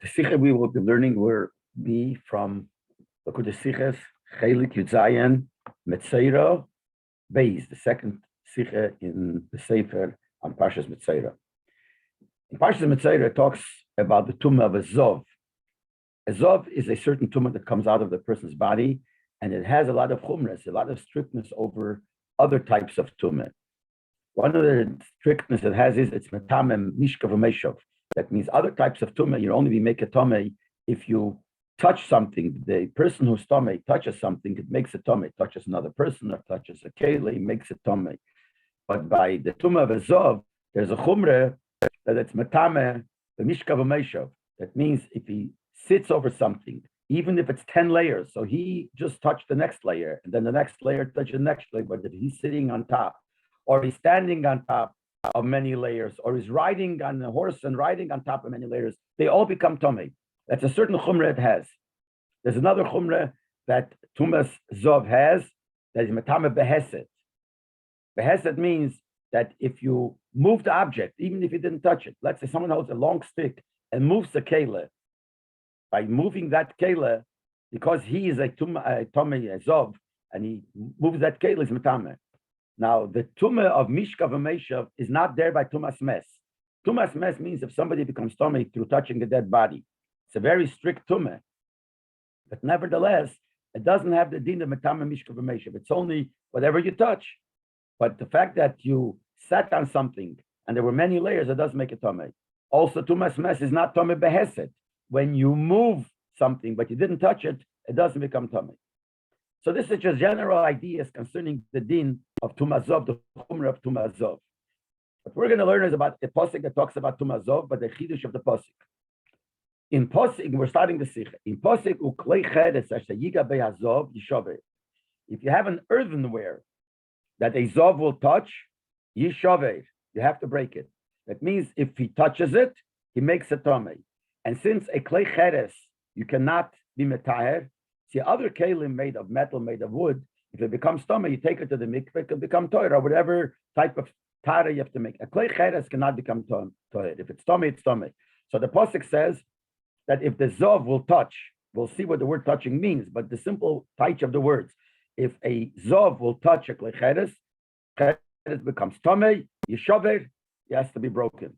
The sikha we will be learning will be from the Sikhas Chelik Yudzayan Metzora Beis, the second sikha in the Sefer on Parshas Metzora. In Parshas Metzora, it talks about the tumah of a zov. A zov is a certain tumah that comes out of the person's body, and it has a lot of chumras, a lot of strictness over other types of tumah. One of the strictness it has is it's metamem mishka v'meishov. That means other types of tumah, you only make a tumah if you touch something. The person whose tumah touches something, it makes a tumah. Touches another person or touches a keli, makes a tumah. But by the tumah of a zov, there's a chumrah that it's metameh the mishka v'meishov. That means if he sits over something, even if it's 10 layers, so he just touched the next layer, and then the next layer touched the next layer, but if he's sitting on top, or he's standing on top of many layers, or he's riding on a horse and riding on top of many layers, they all become tummy. That's a certain chumrah it has. There's another chumrah that tumas zov has, that is metameh behesed. Behesed means that if you move the object, even if you didn't touch it, let's say someone holds a long stick and moves the keilah, by moving that keilah, because he is a tumah zov, and he moves that keilah, is metameh. Now, the tumah of mishka v'meishav is not there by tumas mes. Tumas mes means if somebody becomes tumah through touching a dead body. It's a very strict tumah. But nevertheless, it doesn't have the din of metameh mishka v'meishav. It's only whatever you touch. But the fact that you sat on something and there were many layers, it does make it tumah. Also, tumas mes is not tumah behesed. When you move something but you didn't touch it, it doesn't become tumah. So this is just general ideas concerning the din of tumazov, the chumrah of tumazov. What we're going to learn is about a posik that talks about tumazov, but the chidush of the posik. In posik, we're starting the sikha. In posik, uklei chedes yiga be'azov yishove. If you have an earthenware that a zov will touch, yishove, you have to break it. That means if he touches it, he makes a tumah. And since a klei chedes, you cannot be metaher. See, other kelim made of metal, made of wood, if it becomes tumah, you take it to the mikveh, it can become Torah, whatever type of tara you have to make. A klei cheres cannot become Torah. If it's tumah, it's tumah. So the pasuk says that if the zov will touch, we'll see what the word touching means, but the simple touch of the words, if a zov will touch a klei cheres becomes tumah, yishaver, it has to be broken.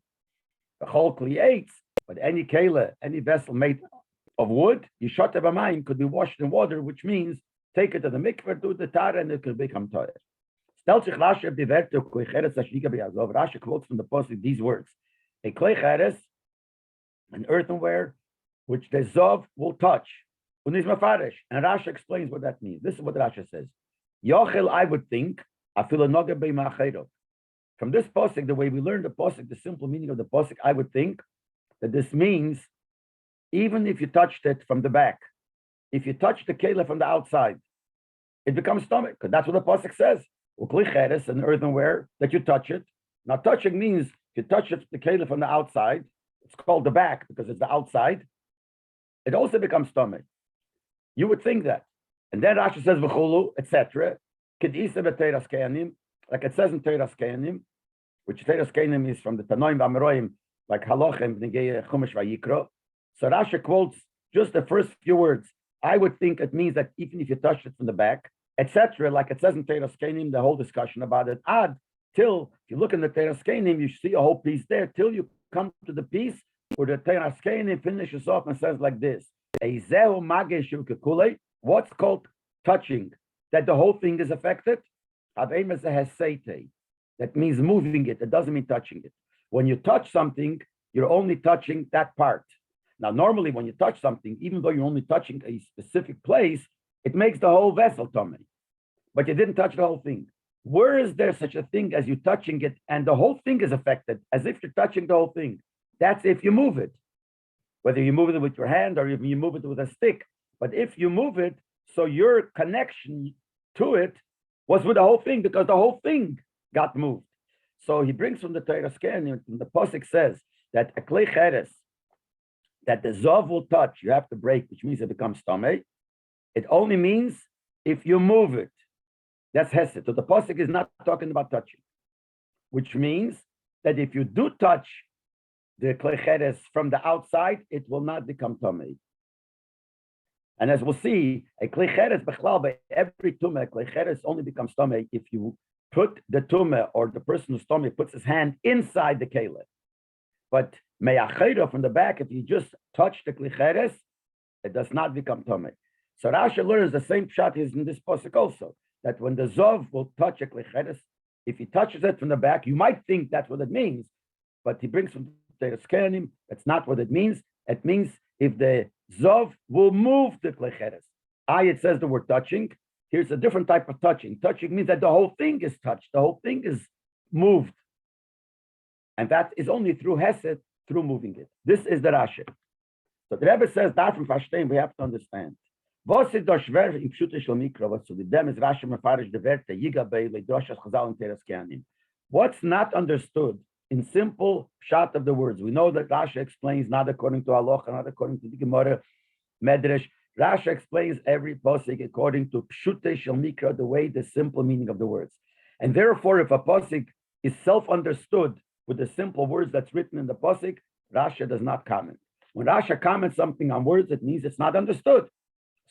The whole kli, but any kela, any vessel made of wood, yishata b'mayim, could be washed in water, which means take it to the mikveh, do the tar, and it could become tar. Rashi quotes from the pasuk these words: a klei cheres, an earthenware, which the zov will touch. And Rashi explains what that means. This is what Rashi says: Yochel, I would think, from this pasuk, the way we learn the pasuk, the simple meaning of the pasuk, I would think that this means even if you touched it from the back, if you touch the keilah from the outside, it becomes stomach, because that's what the pasuk says. An earthenware, that you touch it. Now, touching means if you touch it, the keilah from the outside, it's called the back because it's the outside, it also becomes stomach. You would think that. And then Rashi says, v'chulu, etc. Like it says in Teiras Kehanim, which Teiras Kehanim is from the Tanoim V'Amoraim, like Halochem, Negei Chumash Vayikra. So Rashi quotes just the first few words. I would think it means that even if you touch it from the back, etc., like it says in Teiras Kehanim, the whole discussion about it, till if you look in the Teiras Kehanim, you see a whole piece there, till you come to the piece where the Teiras Kehanim finishes off and says like this: what's called touching, that the whole thing is affected? That means moving it. It doesn't mean touching it. When you touch something, you're only touching that part. Now, normally when you touch something, even though you're only touching a specific place, it makes the whole vessel tummy. But you didn't touch the whole thing. Where is there such a thing as you touching it and the whole thing is affected, as if you're touching the whole thing? That's if you move it. Whether you move it with your hand or if you move it with a stick. But if you move it, so your connection to it was with the whole thing, because the whole thing got moved. So he brings from the Teiras Kehanim, the pasuk says that a klei cheres, that the zov will touch, you have to break, which means it becomes tumah. It only means if you move it. That's hesed. So the pasuk is not talking about touching, which means that if you do touch the klecheres from the outside, it will not become tummy. And as we'll see, a klecheres bechlal by every tumah, klecheres only becomes tummy if you put the tumah or the person whose tummy puts his hand inside the keilah. But me'achera from the back, if you just touch the klecheres, it does not become tummy. So Rashi learns the same pshat is in this pasuk also, that when the zov will touch a klecheres, if he touches it from the back, you might think that's what it means, but he brings from the scanim, that's not what it means. It means if the zov will move the klecheres. It says the word touching. Here's a different type of touching. Touching means that the whole thing is touched. The whole thing is moved. And that is only through hesed, through moving it. This is the Rashi. So the Rebbe says, that from verstehen, we have to understand. Was ist das schwer im Pshute shel Mikra? Was zu dem ist Rashi mefarish the Werte, Yigabei, Leidroshas Chazal and Teres Keanim. What's not understood in simple pshat of the words? We know that Rashi explains not according to Halacha, not according to the Gemara, Medrash. Rashi explains every pasuk according to Pshute shel Mikra, the way, the simple meaning of the words. And therefore, if a pasuk is self-understood with the simple words that's written in the pasuk, Rashi does not comment. When Rashi comments something on words, it means it's not understood.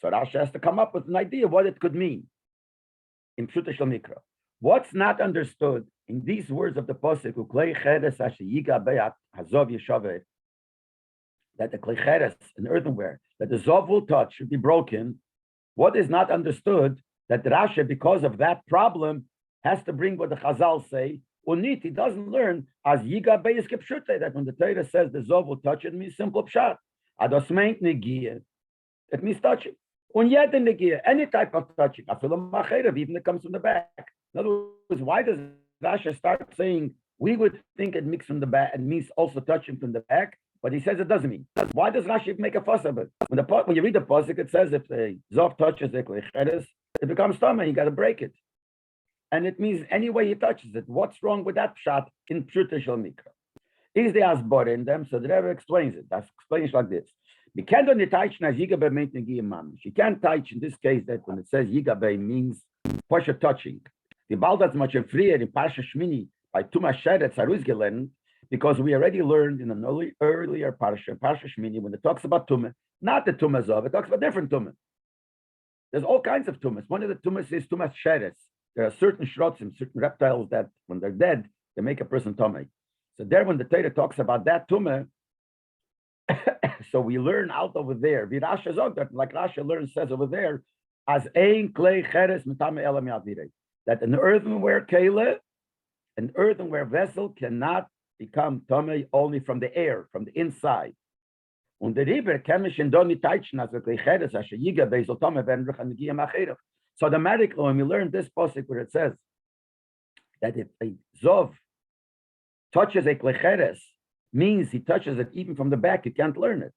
So Rashi has to come up with an idea of what it could mean in Pshute shel Mikra. What's not understood in these words of the pasuk, Uklei cheres asher yiga be'at hazov yeshaveh, that the klei cheres, an earthenware, that the zov will touch should be broken. What is not understood, that Rashi, because of that problem, has to bring what the Chazal say. Unit, he doesn't learn as yiga be'is kepshute, that when the Torah says the zov will touch, it means simple pshat. Ados meint negia, it means touching. Any type of touching, even it comes from the back. In other words, why does Rashi start saying we would think it means from the back, it means also touching from the back, but he says it doesn't mean. Why does Rashi make a fuss of it? When you read the pasuk, it says if the zov touches the klecheres, it becomes tumah. You got to break it, and it means any way he touches it. What's wrong with that pshat in Pshute shel Mikra? Is the asbor in them? So the Rebbe explains it. That's explains like this. You can't touch in this case that when it says yigabe means pasha touching. The baldat much freer in Parsha Shmini by Tuma Sheretz Aruz gelernt, because we already learned in an earlier Parsha Shmini, when it talks about Tumah, not the Tumah Zov, it talks about different Tumah. There's all kinds of Tumahs. One of the Tumahs is Tumah Sheretz. There are certain shrotzim, certain reptiles that when they're dead, they make a person Tumah. So there when the Torah talks about that Tumah, so we learn out over there. Like Rashi learns, says over there, as ein klei cheres mitame elam yadire, that an earthenware keilah, an earthenware vessel cannot become tamei only from the air, from the inside. Und der Riber kemischen doni taichen as klei cheres asher yiga bezel tamei ben ruch an giyam acherach. So automatically, when we learn this pasuk where it says that if a zov touches a klei cheres, means he touches it even from the back, you can't learn it.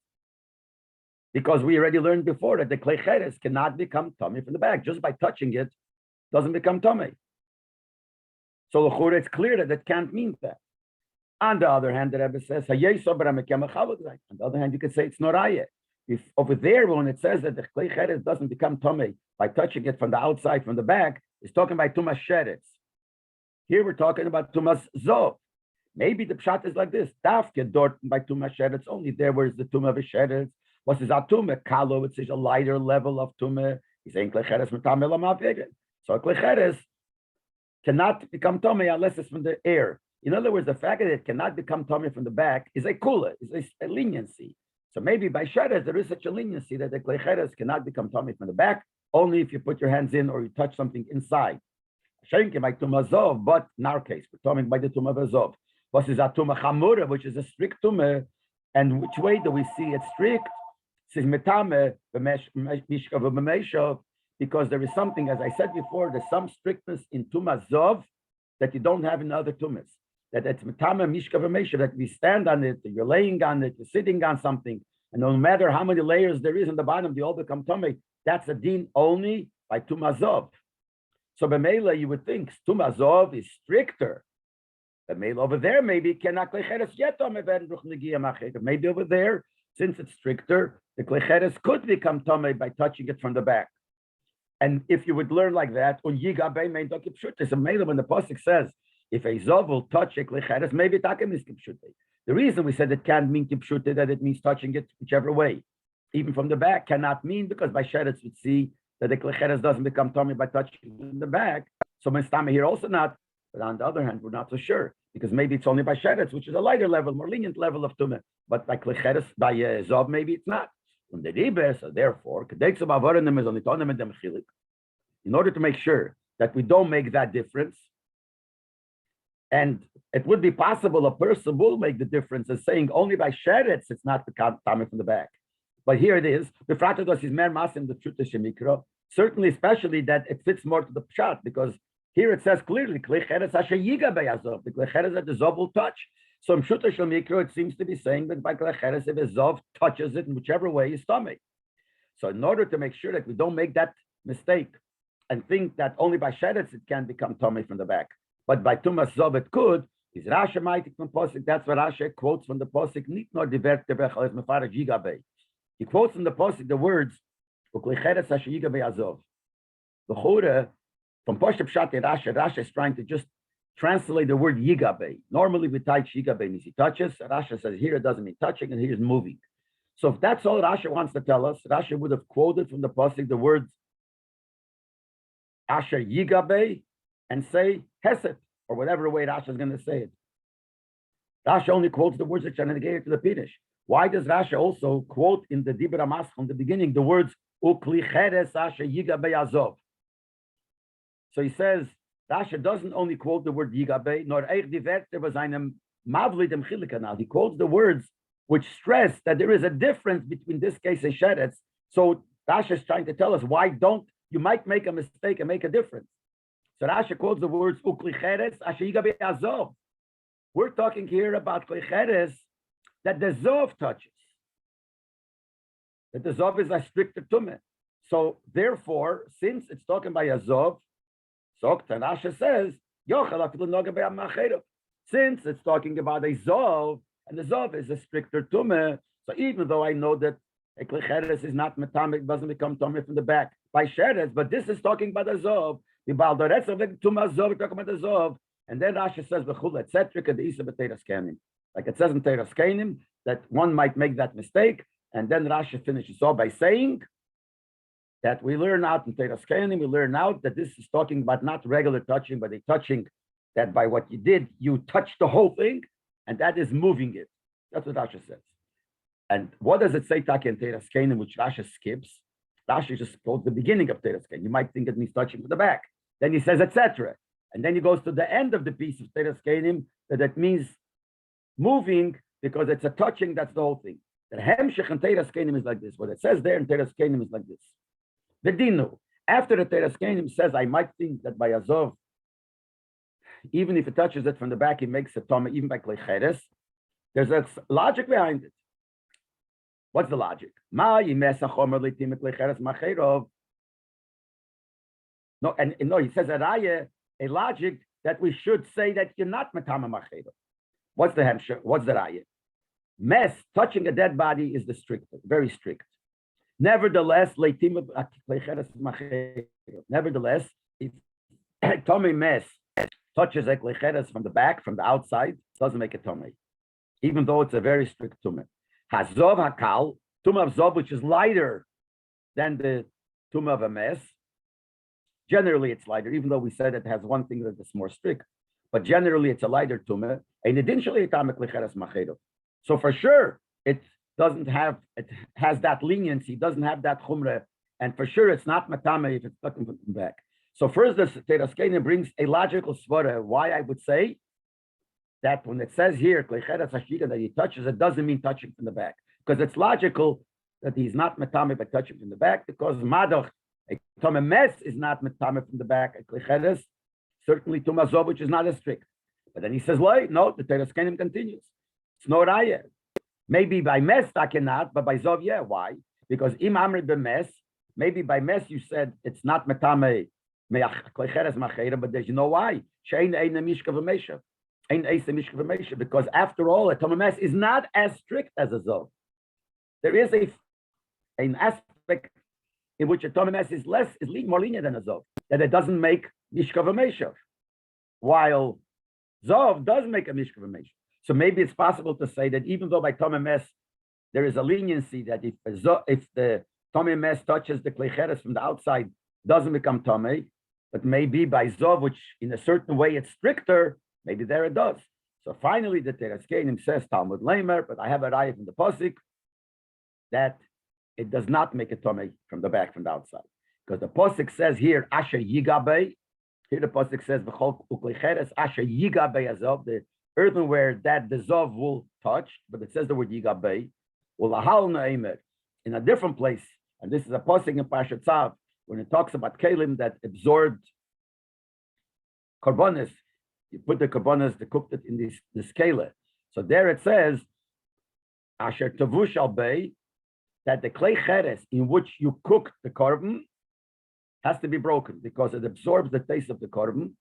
Because we already learned before that the klei cheres cannot become tummy from the back. Just by touching it, doesn't become tummy. So it's clear that it can't mean that. On the other hand, the Rebbe says, on the other hand, you could say it's noraya. If over there, when it says that the klei cheres doesn't become tummy by touching it from the outside, from the back, it's talking about tumas sheretz. Here we're talking about tumas zov. Maybe the pshat is like this. Dafke dort by tumas sheretz only there. Where's the tumah v'sheretz? What is that tumah? Kalo, it's a lighter level of tumah. He's saying klei cheres mitam elam aveged. So klei cheres cannot become tumah unless it's from the air. In other words, the fact that it cannot become tummy from the back is a kula, is a leniency. So maybe by sheretz there is such a leniency that the klei cheres cannot become tummy from the back only if you put your hands in or you touch something inside. Shenke by tumah zov, but in our case, we're talking by the tumah v'zov. What is a tumah chamura, which is a strict tumah, and which way do we see it strict? Says metame mishka v'meshav, because there is something, as I said before, there's some strictness in tumah zov that you don't have in other tumahs. That it's metame mishka v'meshav, that we stand on it, you're laying on it, you're sitting on something, and no matter how many layers there is on the bottom, they all become tumah. That's a din only by tumah zov. So b'meila, you would think tumah zov is stricter. But maybe over there, maybe cannot klecheres yet maybe over there, since it's stricter, the klecheres could become tamei by touching it from the back. And if you would learn like that, so maybe when the pasuk says if a zov will touch a klecheres, maybe takem is kipshute. The reason we said it can't mean kipshuta, that it means touching it whichever way, even from the back, cannot mean, because by sheretz we see that the klecheres doesn't become tummy by touching in the back. So mistama here also not. But on the other hand, we're not so sure, because maybe it's only by sheretz, which is a lighter level, more lenient level of tumah. But by klecheres, by zov, maybe it's not. And the ribe, so therefore, in order to make sure that we don't make that difference, and it would be possible a person will make the difference as saying only by sheretz it's not the tumah from the back. But here it is. The fratados is mer masim the truth shemikro. Certainly, especially that it fits more to the pshat, because here it says clearly klecheres ashayiga beyazov, the klecheres that the zov will touch. So in Pshuta Shel Mikro, it seems to be saying that by klecheres, if a zov touches it in whichever way, his stomach. So in order to make sure that we don't make that mistake and think that only by sheretz it can become tummy from the back, but by tumas zov it could, is Rasha maitik from posik. That's what Rasha quotes from the posik. Nit nor divert tevech as mefaraj yigabe. He quotes from the posik the words uklecheres ashayiga be'azov. The chura from Poshup Pshat Rasha is trying to just translate the word yigabe. Normally we type yigabe means he touches. Rasha says here it doesn't mean touching, and here is moving. So if that's all Rasha wants to tell us, Rasha would have quoted from the pasuk the words asher yigabe and say hesed, or whatever way Rasha is going to say it. Rasha only quotes the words that are negated to the Pirush. Why does Rasha also quote in the Dibra Masch from the beginning the words ukli cheres asher yigabe azov? So he says, Rasha doesn't only quote the word yigabe, nor eich diverte was einem mavli dem chilikanal. He quotes the words which stress that there is a difference between this case and sheretz. So Rasha is trying to tell us why don't you might make a mistake and make a difference. So Rasha quotes the words ukli cheres asher yigabe azov. We're talking here about klecheres that the zov touches, that the zov is a stricter tumah. So therefore, since it's talking by a zov, so Rasha says, since it's talking about a zov, and the zov is a stricter tumah, so even though I know that a klecheres is not metamic, doesn't become tumah from the back by sheretz, but this is talking about a zov. The rest of the tumah zov, we're talking about the zov. And then Rasha says, like it says in Teras Kenim, that one might make that mistake. And then Rasha finishes off by saying that we learn out in Teras Kenim, we learn out that this is talking about not regular touching, but a touching that by what you did, you touch the whole thing, and that is moving it. That's what Rasha says. And what does it say, Taki, in Teras Kenim, which Rasha skips? Rasha just quotes the beginning of Teras Kenim. You might think it means touching with the back. Then he says, etc. And then he goes to the end of the piece of Teras Kenim, that means moving, because it's a touching, that's the whole thing. The Hemshech in Teras Kenim is like this. What it says there in Teras Kenim is like this. The Dinu, after the Teras Kenim says, I might think that by Azov, even if it touches it from the back, it makes a tumah, even by klecheres. There's a logic behind it. What's the logic? No, and no, he says a logic that we should say that you're not metama machero. What's the hemshah? What's the raya? Mess, touching a dead body is the strict, very strict. Nevertheless, if Tommy mess touches a klecheres from the back, from the outside, doesn't make a tummy, even though it's a very strict tumah. Hazov hakal, tumah of zov, which is lighter than the tumah of a mess. Generally, it's lighter, even though we said it has one thing that is more strict. But generally, it's a lighter tumah. So for sure, it doesn't have, it has that leniency, doesn't have that chumrah, and for sure, it's not matame if it's stuck from the back. So first, the Teras Kenim brings a logical svara why I would say that when it says here that he touches, it doesn't mean touching from the back, because it's logical that he's not matame by touching from the back, because madoch a tumah mes is not matame from the back. A klecheres certainly tumah zov, which is not as strict. But then he says, "Why? No." The Teras Kenim continues. It's no raya. Maybe by mes I cannot, but by zov, yeah. Why? Because im amri b'mes. Maybe by mes you said it's not matame. But there's no why. Because after all, a tumah mes is not as strict as a zov. There is an aspect in which a tumah mes is more lenient than a zov, that it doesn't make mishka v'meishav, while zov does make a mishka v'meishav. So maybe it's possible to say that even though by Tomei Mes there is a leniency that if the Tomei Mes touches the Klecheres from the outside, doesn't become Tomei, but maybe by Zov, which in a certain way it's stricter, maybe there it does. So finally, the Teras Kenim says Talmud Leimer, but I have a raya from the Pasuk that it does not make a Tomei from the back, from the outside. Because the Pasuk says here, Asher Yigabe. Here the Pasuk says, V'chol ukleicheres Asher Yigabe Azov, the earthenware that the Zov will touch, but it says the word Yigabe. Ulahal Neimer, in a different place, and this is a Pasuk in Parashat Tzav, when it talks about Kalim that absorbed Korbanos, you put the Korbanos, they cooked it in this Kele. So there it says, Asher Tavush al Bei, that the clay cheres in which you cook the korban has to be broken because it absorbs the taste of the korban.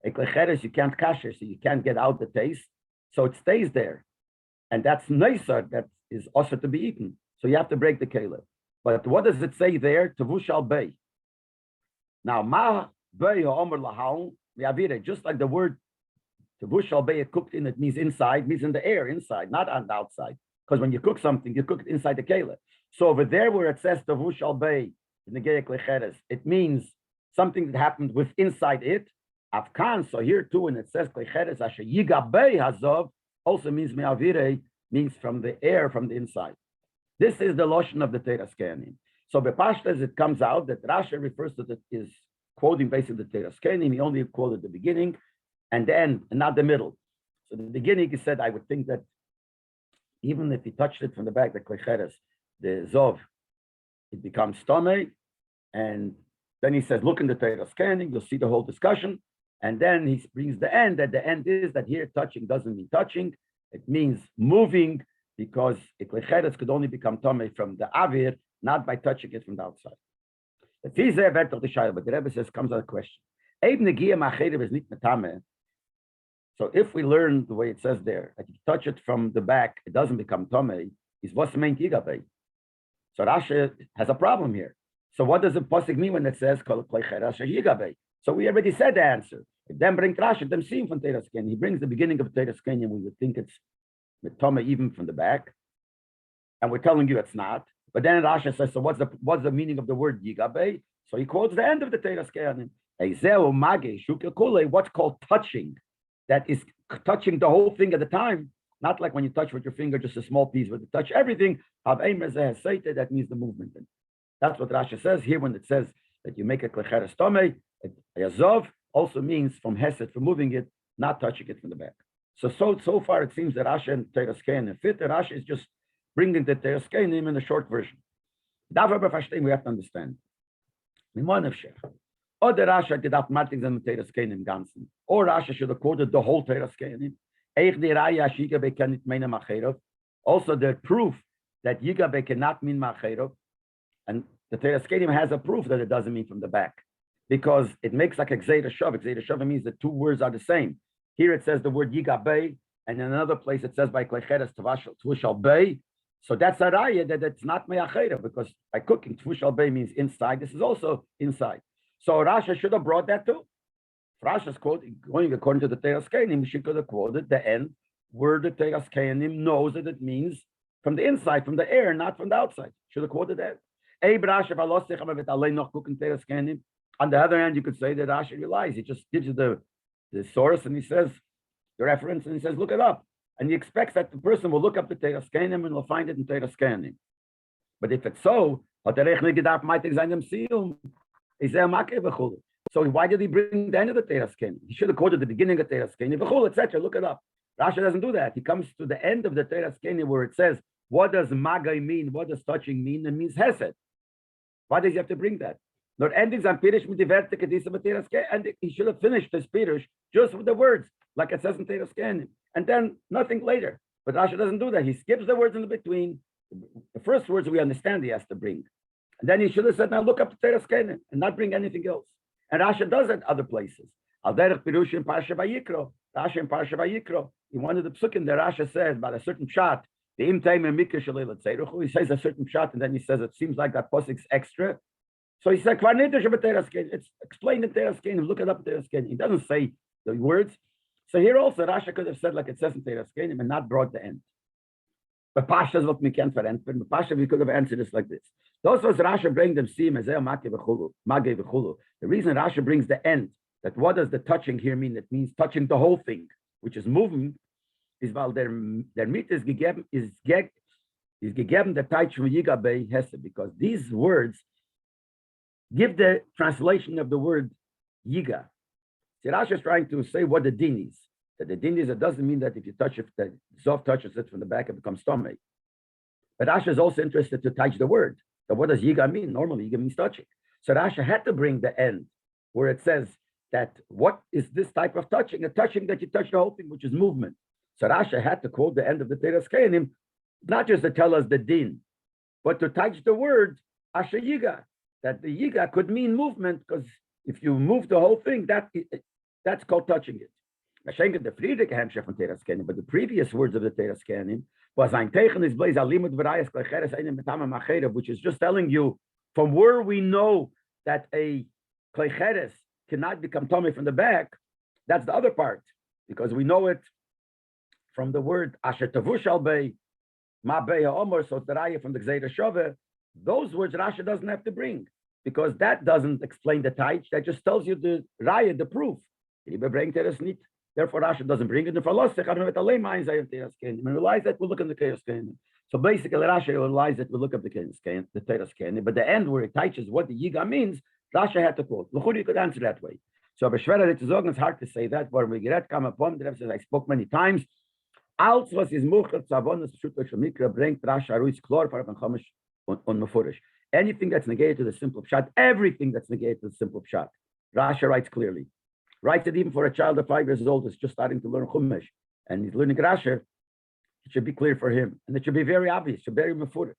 A clay cheres you can't kasher, so you can't get out the taste, so it stays there, and that's neisar, that is also to be eaten. So you have to break the kele. But what does it say there? Tavush al bei. Now ma bei omer lahal miavire, just like the word tavush al bei, cooked in, it means inside, means in the air, inside, not on the outside. Because when you cook something, you cook it inside the kele. So over there where it says tavush al bei in the Geik Lecheres, it means something that happened with inside it. Afkan, so here too, when it says Lecheres asher yiga bei hazov, also means me'avire, means from the air, from the inside. This is the lotion of the Teras Kenim. So Bepashtas, it comes out that Rashi refers to it, is quoting basically the Teras Kenim. He only quoted the beginning and the end, and not the middle. So the beginning, he said, I would think that even if he touched it from the back, the Klecheres, the Zov, it becomes Tomei. And then he says, look in the Teras Kenim, you'll see the whole discussion. And then he brings the end, that the end is that here touching doesn't mean touching. It means moving, because Klecheres could only become Tomei from the Avir, not by touching it from the outside. But the Rebbe says, comes out a question. So if we learn the way it says there, that you touch it from the back, it doesn't become Tomei, is what's meant Yigabe. So Rashi has a problem here. So what does the Pasuk mean when it says Yigabe? So we already said the answer. Then bring Rashi, them seeing from Teras Kenim. He brings the beginning of Teras Kenim, we would think it's with Tomei even from the back. And we're telling you it's not. But then Rashi says, so what's the meaning of the word Yigabe? So he quotes the end of the Teras Kenim. What's called touching? That is touching the whole thing at the time, not like when you touch with your finger just a small piece, but to touch everything. That means the movement. That's what Rashi says here when it says that you make a klecheres tomei. Yazov also means from hesed, from moving it, not touching it from the back. So far it seems that Rashi and Teras Kenim fit. And Rashi is just bringing the Teras Kenim in a short version. We have to understand. Or the Rashi gedacht Martin and Teras Kenim ganzen. Or Rashi should have quoted the whole Teras Kenim. Also, the proof that Yigabe cannot mean Macherov, and the Teras Kenim has a proof that it doesn't mean from the back, because it makes like a Gzeira Shav. Gzeira Shav means the two words are the same. Here it says the word Yigabe, and in another place it says by Klecheres Tvushal Bei. So that's a raya that it's not Me'acherov, because by cooking Tvushal Bei means inside. This is also inside. So Rashi should have brought that too. Rashi's quoting, going according to the Teras Kenim, she could have quoted the end where the Teras Kenim knows that it means from the inside, from the air, not from the outside. Should have quoted that. On the other hand, you could say that Rashi relies. He just gives you the source and he says the reference and he says, look it up. And he expects that the person will look up the Teras Kenim and will find it in Teras Kenim. But if it's so, so why did he bring the end of the Teras Kenim? He should have quoted the beginning of Teras Kenim, etc. Look it up. Rashi doesn't do that. He comes to the end of the Teras Kenim where it says, what does magai mean? What does touching mean? It means hesed. Why does he have to bring that? Not endings on Pirish with the vertical Teras Kenim, and he should have finished his Pirish just with the words, like it says in Teras Kenim, and then nothing later. But Rashi doesn't do that. He skips the words in the between. The first words we understand he has to bring. And then he should have said, now look up the Teras Kenim and not bring anything else. And Rashi does it other places. Al derech Pirush in Parsha Vayikro. Rashi in Parsha Vayikro. In one of the psukim, the Rashi says about a certain shot, the im time and mikra shalei l'tzeiruchu. He says a certain shot, and then he says it seems like that posuk's extra. So he said, it's explained in Teras Kenim. Look it up in Teras Kenim. He doesn't say the words. So here also, Rashi could have said, like it says in Teras Kenim, and not brought the end. But Pasha is what we can't verantworten. But Pasha, we could have answered this like this. Those was Rashi bring them see mage v'chulu. The reason Rashi brings the end, that what does the touching here mean? It means touching the whole thing, which is moving, is while their meat is gegeben the Teich from Yiga Bei Hesse, because these words give the translation of the word Yiga. See, Rashi is trying to say what the din is. That the din is, it doesn't mean that if you touch it, that Zof touches it from the back, it becomes stomach. But Rashi is also interested to touch the word. So what does Yiga mean? Normally, Yiga means touching. So Rashi had to bring the end, where it says that what is this type of touching? A touching that you touch the whole thing, which is movement. So Rashi had to quote the end of the Teras Kenim, not just to tell us the din, but to touch the word Asher Yiga, that the Yiga could mean movement, because if you move the whole thing, that's called touching it. But the previous words of the Teras Kenim was ein Teichen is blaze alimut v'rayas klecheres einem betamem acherev, which is just telling you from where we know that a klecheres cannot become tummy from the back. That's the other part, because we know it from the word asher tavush al bei ma bei ha'omor, so it's the raya from the Gzeira Shove. Those words Rashi doesn't have to bring, because that doesn't explain the taich. That just tells you the raya, the proof. Therefore, Rashi doesn't bring it. And realize that we look at the Teras Kenim. So basically, Rashi realized that we look at the Teras Kenim. But the end where it teaches what the Yiga means, Rashi had to quote. You could answer that way. So, but it's hard to say that. But we get come upon the I spoke many times. Als was is mucher tzavonas pshuto shemikra bringt Rashi aruis klor for Chomish on mefurish. Anything that's negated to the simple pshat, everything that's negated to the simple pshat, Rashi writes clearly. Writes it even for a child of 5 years old who's just starting to learn Chumash and he's learning Rashi. It should be clear for him, and it should be very obvious. It should be very mefurish.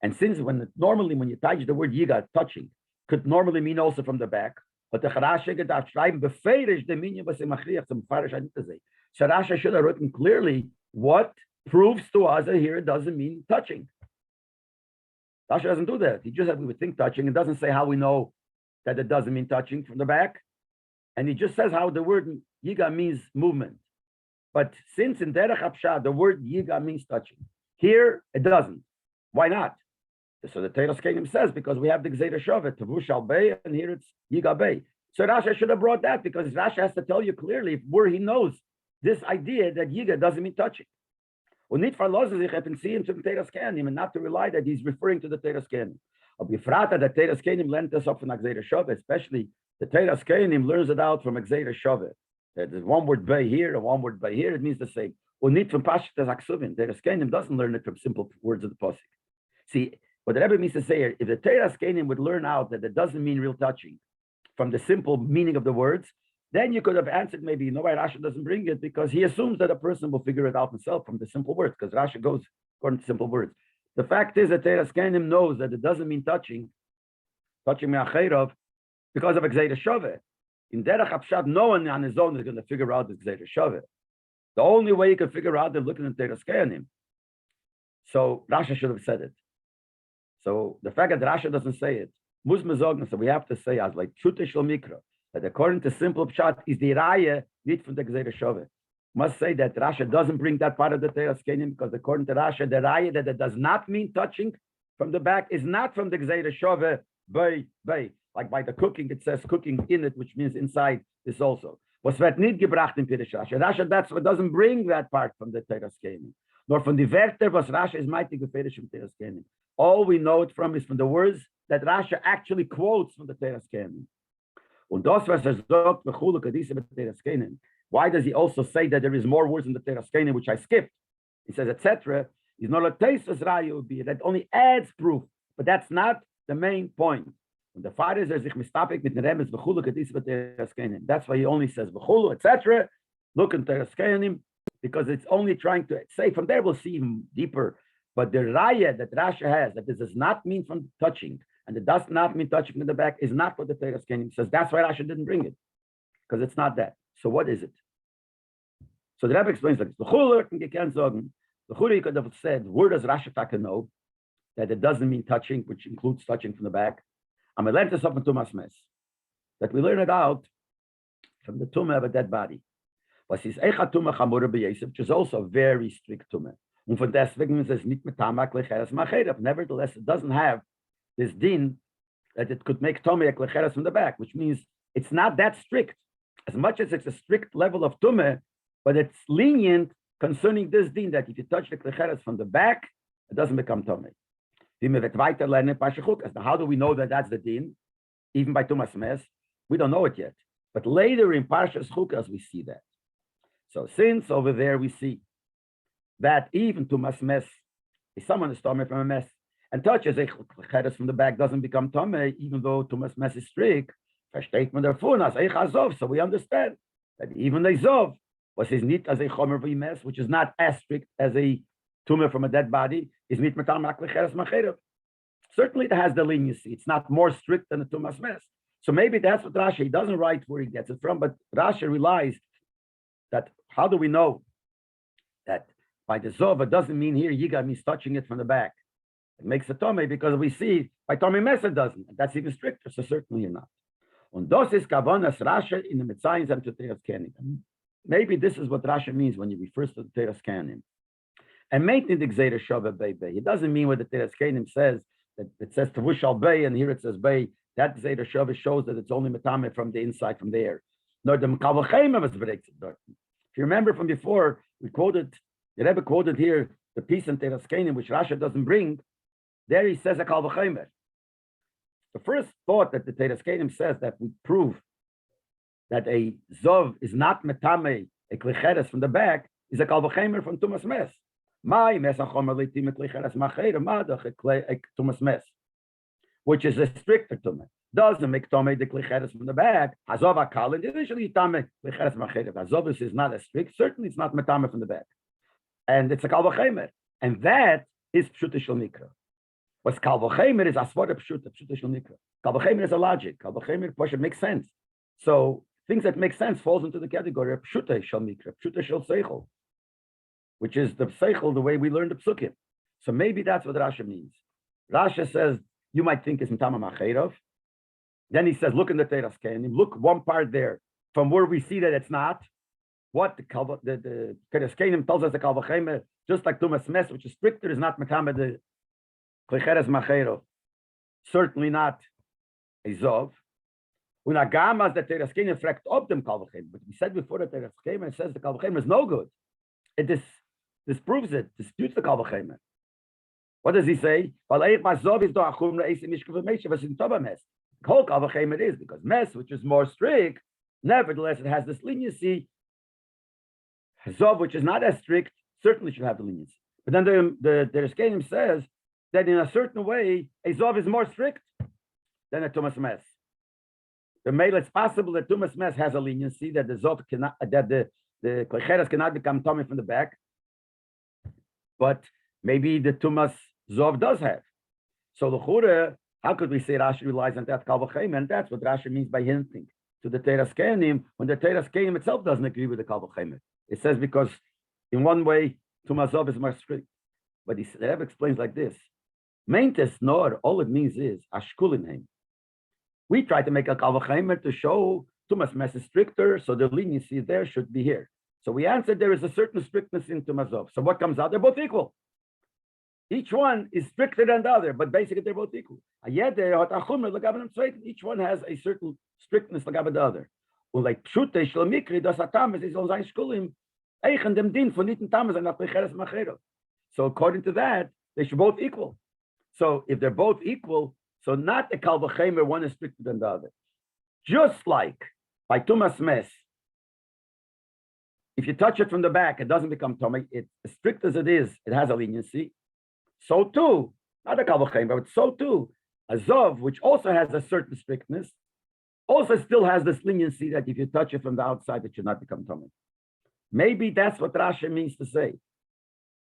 And since normally when you touch the word Yiga, touching could normally mean also from the back, but the Rashi gedacht schreiben beferish the meaning was im Machriach zum Farish Aditazei. So Rashi should have written clearly what proves to us that here it doesn't mean touching. Rashi doesn't do that. He just said we would think touching. It doesn't say how we know that it doesn't mean touching from the back. And he just says how the word Yiga means movement. But since in Derech Hapshah, the word Yiga means touching. Here, it doesn't. Why not? So the Teras Kenim says, because we have the Gzeira Shove, Tavush al Bey, and here it's Yiga Bey. So Rashi should have brought that, because Rashi has to tell you clearly where he knows this idea that Yiga doesn't mean touching. Und nicht verlassen sich entziehen zum Teras Kenim, and not to rely that he's referring to the Teras Kenim. Ob Yifrata, the Teras Kenim learned this up from Gzeira Shove, especially the Teras Kenim learns it out from Gzeira Shove. There's one word Bey here, and one word Bey here, it means the same. Und nicht from Pashtas Aksuvin. Teras Kenim doesn't learn it from simple words of the Pasuk. See, what the Rebbe means to say here, if the Teras Kenim would learn out that it doesn't mean real touching from the simple meaning of the words, then you could have answered maybe, you know why Rashi doesn't bring it, because he assumes that a person will figure it out himself from the simple words, because Rashi goes according to simple words. The fact is that Teras Kenim knows that it doesn't mean touching me'acherov, because of Gzeira Shove. In Derech Hapshat, no one on his own is going to figure out the Gzeira Shove. The only way you can figure out is looking at Teras Kenim. So Rashi should have said it. So the fact that Rashi doesn't say it, muss man sagen, so we have to say as like Chute Shel Mikra, that according to simple pshat is the raya not from the Gzeira Shove. Must say that Rashi doesn't bring that part of the Teras Kenim, because according to Rashi, the raya that it does not mean touching from the back is not from the Gzeira Shove, by like by the cooking, it says cooking in it, which means inside this also. Was wird nicht gebracht in Pirish Rashi. Rashi that's what doesn't bring that part from the Teras Kenim, nor from the Werter was Rashi is mighty geferish from Teras Kenim. All we know it from is from the words that Rashi actually quotes from the Teras Kenim. Und das, was sagt, Teras Kenim. Why does he also say that there is more words in the Teras Kenim, which I skipped? He says, etc. Is not a taste as raya would be. That only adds proof, but that's not the main point. And the father is sich mistapik mit neremes v'chulu kadis Teras Kenim. That's why he only says v'chulu, etc. Look in Teras Kenim, because it's only trying to say. From there we'll see even deeper. But the raya that Rashi has, that this does not mean from touching, and it does not mean touching in the back, is not what the Teras Kenim says. That's why Rashi didn't bring it, because it's not that. So what is it? So the Rebbe explains like this. The Churi could have said, where does Rashi Taka know that it doesn't mean touching, which includes touching from the back? I'm going to learn this up in Tumas Mes. that we learn it out from the tumah of a dead body. Was ist Echa Tumah Chamura B'Yosef, which is also a very strict tumah. Und von deswegen ist es nicht mit Tamak Lecheres Macherev. Nevertheless, it doesn't have this din that it could make Tomei Lecheres from the back, which means it's not that strict. As much as it's a strict level of tumah, but it's lenient concerning this din that if you touch the Lecheres from the back, it doesn't become Tomei. How do we know that that's the din? Even by Tumas Mes, we don't know it yet. But later in Parshas Chukas, we see that. So since over there we see that even Tumas Mes, if someone is Tomei from a mess and touches a Cheres from the back, doesn't become Tomei, even though Tumas Mes is strict. So we understand that even a Zov was his nit as a Chomer v'Mes, which is not as strict as a tumor from a dead body, is nit metal maklecheres macherev. Certainly it has the leniency. It's not more strict than the Tumas Mes. So maybe that's what Rashi, he doesn't write where he gets it from, but Rashi realized that how do we know that by the Zov, it doesn't mean here Yiga means touching it from the back. It makes a Tomei because we see by Tomei Mes it doesn't. That's even stricter, so certainly you're not. Und das ist Kavanas Rashi in the Metzayim and Teras Kenim. Maybe this is what Rashi means when he refers to the Teras Kenim. And maintain the Gzeira Shava Bei Bei. It doesn't mean what the Teras Kenim says, that it says Tavush al Bei, and here it says Bei. That Gzeira Shava shows that it's only Metame from the inside, from there. Nor the Mekavachema was breaks. If you remember from before, we quoted, the Rebbe quoted here the piece in Teras Kenim, which Rashi doesn't bring. There he says a Kalvachemer. The first thought that the Teras Kenim says that we prove that a Zov is not Metame, a Klicheres from the back, is a Kalvachemer from Tumas Mes. My Mes HaChomer Leitim Klicheres Macheir, Madach, a Tumas Mes, which is a stricter Tumah. Doesn't make Tomei the Klicheres from the back. Hazov HaKalin, initially Tame Klicheres Macheir. Hazov is not as strict, certainly it's not Metame from the back. And it's a Kalvachemer. And that is Pshuta Shel Mikra. What's Kalvachemer is Asvara Pshuta, Pshuta Shel Mikra. Kalvachemer is a logic. Kalvachemer, Pasha, makes sense. So things that make sense falls into the category of Pshuta Shel Mikra, Pshuta Shel Seichel, which is the Seichel, the way we learn the Psukim. So maybe that's what Rashi means. Rashi says, you might think it's Metama Macheirov. Then he says, look in the Teras Kenim, look one part there, from where we see that it's not. What the Teras Kenim tells us the Kalvachemer, just like Tumas Mes, which is stricter, is not Metama the Klicheres Macheirov. Certainly not a Zov. Unagamas the Teras Kenim fragt up them Kalvachemer. But we said before the Teras Kenim says the Kalvachemer is no good. It disproves it, disputes the Kalvachemer. What does he say? The whole Kalvachemer is because Mes, which is more strict, nevertheless it has this leniency. Zov, which is not as strict, certainly should have the leniency. But then the Teras Kenim says that in a certain way, a Zov is more strict than a Tumas Mes. The male, it's possible that Tumas Mes has a leniency that the Zov cannot, that the Klicheres cannot become Tomei from the back, but maybe the Tumas Zov does have. So the Chure, how could we say Rashi relies on that Kalvachemer? And that's what Rashi means by hinting to the Teras Kenim when the Teras Kenim itself doesn't agree with the Kalvachemer. It says because in one way Tumas Zov is more strict, but the Rebbe explains like this: Maintes nor, all it means is Ashkulinheim. We try to make a Kalvachemer to show Tumas Mes is stricter, so the leniency there should be here. So we answered there is a certain strictness in Tumas Zov. So what comes out? They're both equal. Each one is stricter than the other, but basically they're both equal. Each one has a certain strictness like the other. So according to that, they should both equal. So if they're both equal, so not the Kalvachemer, one is stricter than the other. Just like by Tumas Mes, if you touch it from the back, it doesn't become Tomei. It's as strict as it is, it has a leniency. So too, not a Kalvachemer, but so too, a Zov, which also has a certain strictness, also still has this leniency that if you touch it from the outside, it should not become Tomei. Maybe that's what Rashi means to say.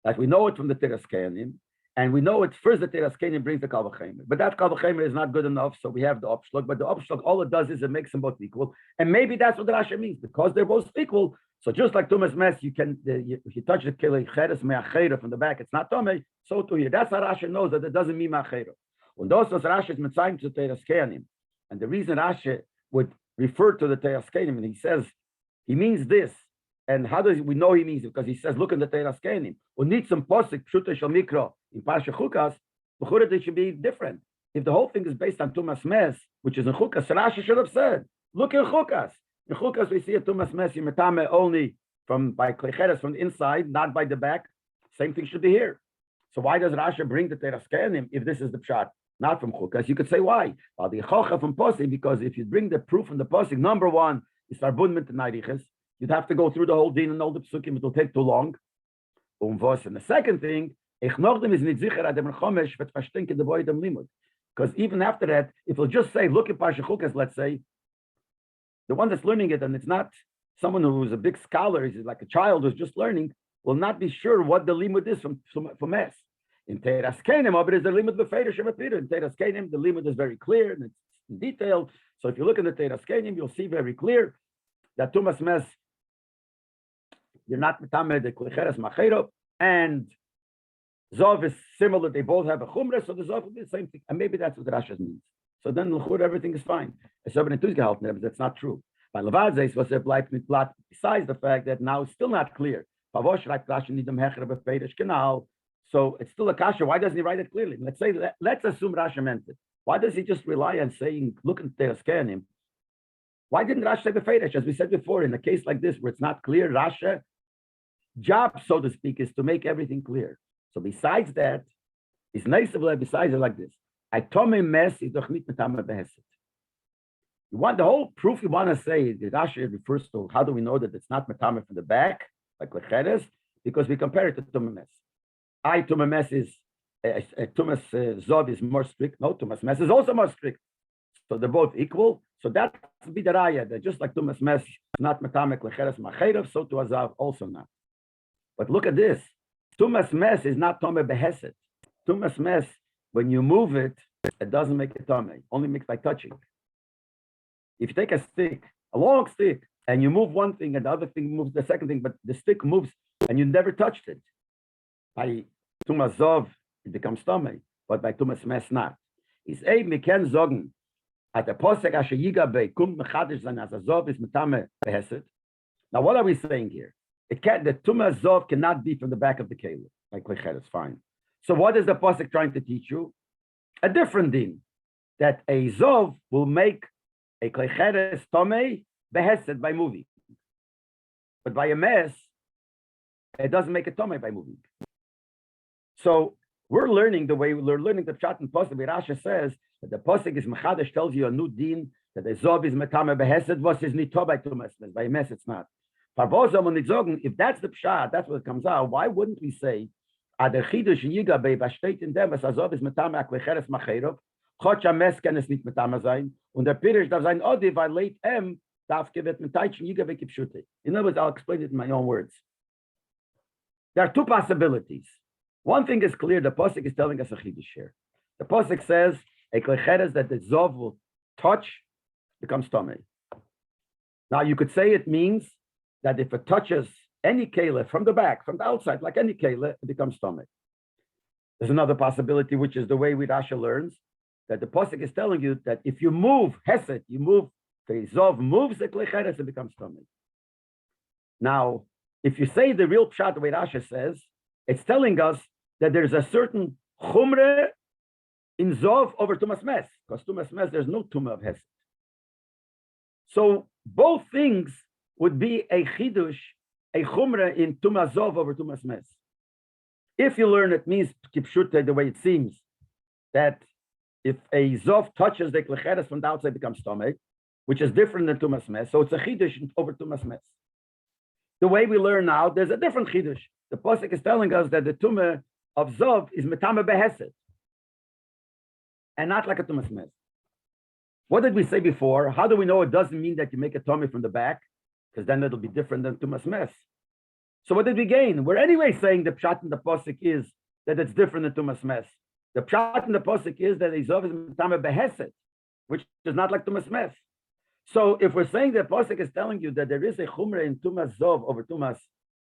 That we know it from the Teras Kenim, and we know it first the Teras Kenim brings the Kalvachemer. But that Kalvachemer is not good enough, so we have the Upshlug. But the Upshlug, all it does is it makes them both equal. And maybe that's what Rashi means, because they're both equal. So just like Tumas Mes, you can, if you touch the Klicheres Me'achera from the back, it's not Tomei. So too here. That's how Rashi knows that it doesn't mean Ma'achera. And those Rashi is Metzayim to Teras Kenim. And the reason Rashi would refer to the Teras Kenim, and he says he means this. And how does we know he means it? Because he says, look in the Teras Kenim. We need some posik pshuta shel mikra in Parsha Chukas. B'chura it should be different. If the whole thing is based on Tumas Mes, which is in Chukas, Rashi should have said, look in Chukas. In Chukas we see a Tumas Mes Yimetame only by Klecheres from the inside, not by the back. Same thing should be here. So why does Rashi bring the Teras Kenim if this is the pshat, not from Chukas? You could say why? Well, the Chocha from Posik, because if you bring the proof from the Posik, number one is Arbun mit Nariches. You'd have to go through the whole din and all the psukim. It will take too long. And the second thing, because even after that, if we'll just say, look at Parsha Chukas, let's say, the one that's learning it, and it's not someone who's a big scholar, is like a child who's just learning, will not be sure what the limud is from Mes. In Teras Kenim, but is the limud b'feider Schapiro. In Teras Kenim, the limud is very clear and it's in detail. So if you look in the Teras Kenim, you'll see very clear that Tumas Mes, you're not metamed the Klecheres Machero, and Zov is similar. They both have a chumrah, so the Zov will be the same thing. And maybe that's what Rashi means. So then L'chur, everything is fine. It's that's not true. By Levadze, was besides the fact that now it's still not clear. So it's still a kasha. Why doesn't he write it clearly? Let's assume Rashi meant it. Why does he just rely on saying, look at the Kenim? Why didn't Rashi say befeiresh? As we said before, in a case like this where it's not clear, Rashi job, so to speak, is to make everything clear. So besides that, it's nice to besides it like this. I tome mes is doch nit metame beheset. You want the whole proof you want to say that Rashi refers to. How do we know that it's not metame from the back, like lecheres? Because we compare it to tumas mes. Tumas mes is tumas zov is more strict. No, tumas mes is also more strict. So they're both equal. So that's be the raya that just like tumas mes is not metame lecheres macherev, so to azav also not. But look at this. Tumas mes is not tome beheset. Tumas mes, when you move it, it doesn't make it tome. Only makes by touching. If you take a stick, a long stick, and you move one thing and the other thing moves the second thing, but the stick moves and you never touched it. By tumas zov, it becomes tome, but by tumas mes not. Is me ken zogen at the posek asher yigabe kum mechadish zan as a zov is metame beheset. Now what are we saying here? It can't. The tumas zov cannot be from the back of the keilah. Like lecheres, fine. So what is the pasuk trying to teach you? A different din, that a zov will make a lecheres tome beheset by moving, but by a mes, it doesn't make a tome by moving. So we're learning the way we're learning the pshat and pasuk. Rashi says that the pasuk is mechadash, tells you a new din that a zov is metame beheset. Was is nito by tumas mes, by a mes it's not. If that's the pshat, that's what comes out. Why wouldn't we say, "Ader chidush yigabe b'shteit in dem as azov is metame aklecheres macherov, chotcha mes ken es nit metame sein, und der pirish darf sein odi weil leit darf gevet mitaitchen yigabe kipshute." In other words, I'll explain it in my own words. There are two possibilities. One thing is clear: the pasuk is telling us a chidush here. The pasuk says a klecheres that the zov will touch becomes tame. Now you could say it means that if it touches any keilah from the back, from the outside, like any keilah, it becomes stomach. There's another possibility, which is the way Rashi learns, that the pasuk is telling you that if you move hesed, you move, the zov moves the klecheres, it becomes stomach. Now, if you say the real pshat, the way Rashi says, it's telling us that there's a certain chumre in zov over tumas mes, because tumas mes, there's no tumah of hesed. So both things would be a chidush, a chumrah in tumas zov over tumas mes. If you learn it means kipshute the way it seems, that if a zov touches the klecheres from the outside, it becomes stomach, which is different than tumas mes. So it's a chidush over tumas mes. The way we learn now, there's a different chidush. The pasuk is telling us that the tumah of zov is metame beheset, and not like a tumas mes. What did we say before? How do we know it doesn't mean that you make a tummy from the back? Because then it'll be different than tumas mes. So what did we gain? We're anyway saying the pshat in the pasuk is that it's different than tumas mes. The pshat in the pasuk is that Ezov is metame beheset, which is not like tumas mes. So if we're saying the pasuk is telling you that there is a chumrah in tumas zov over tumas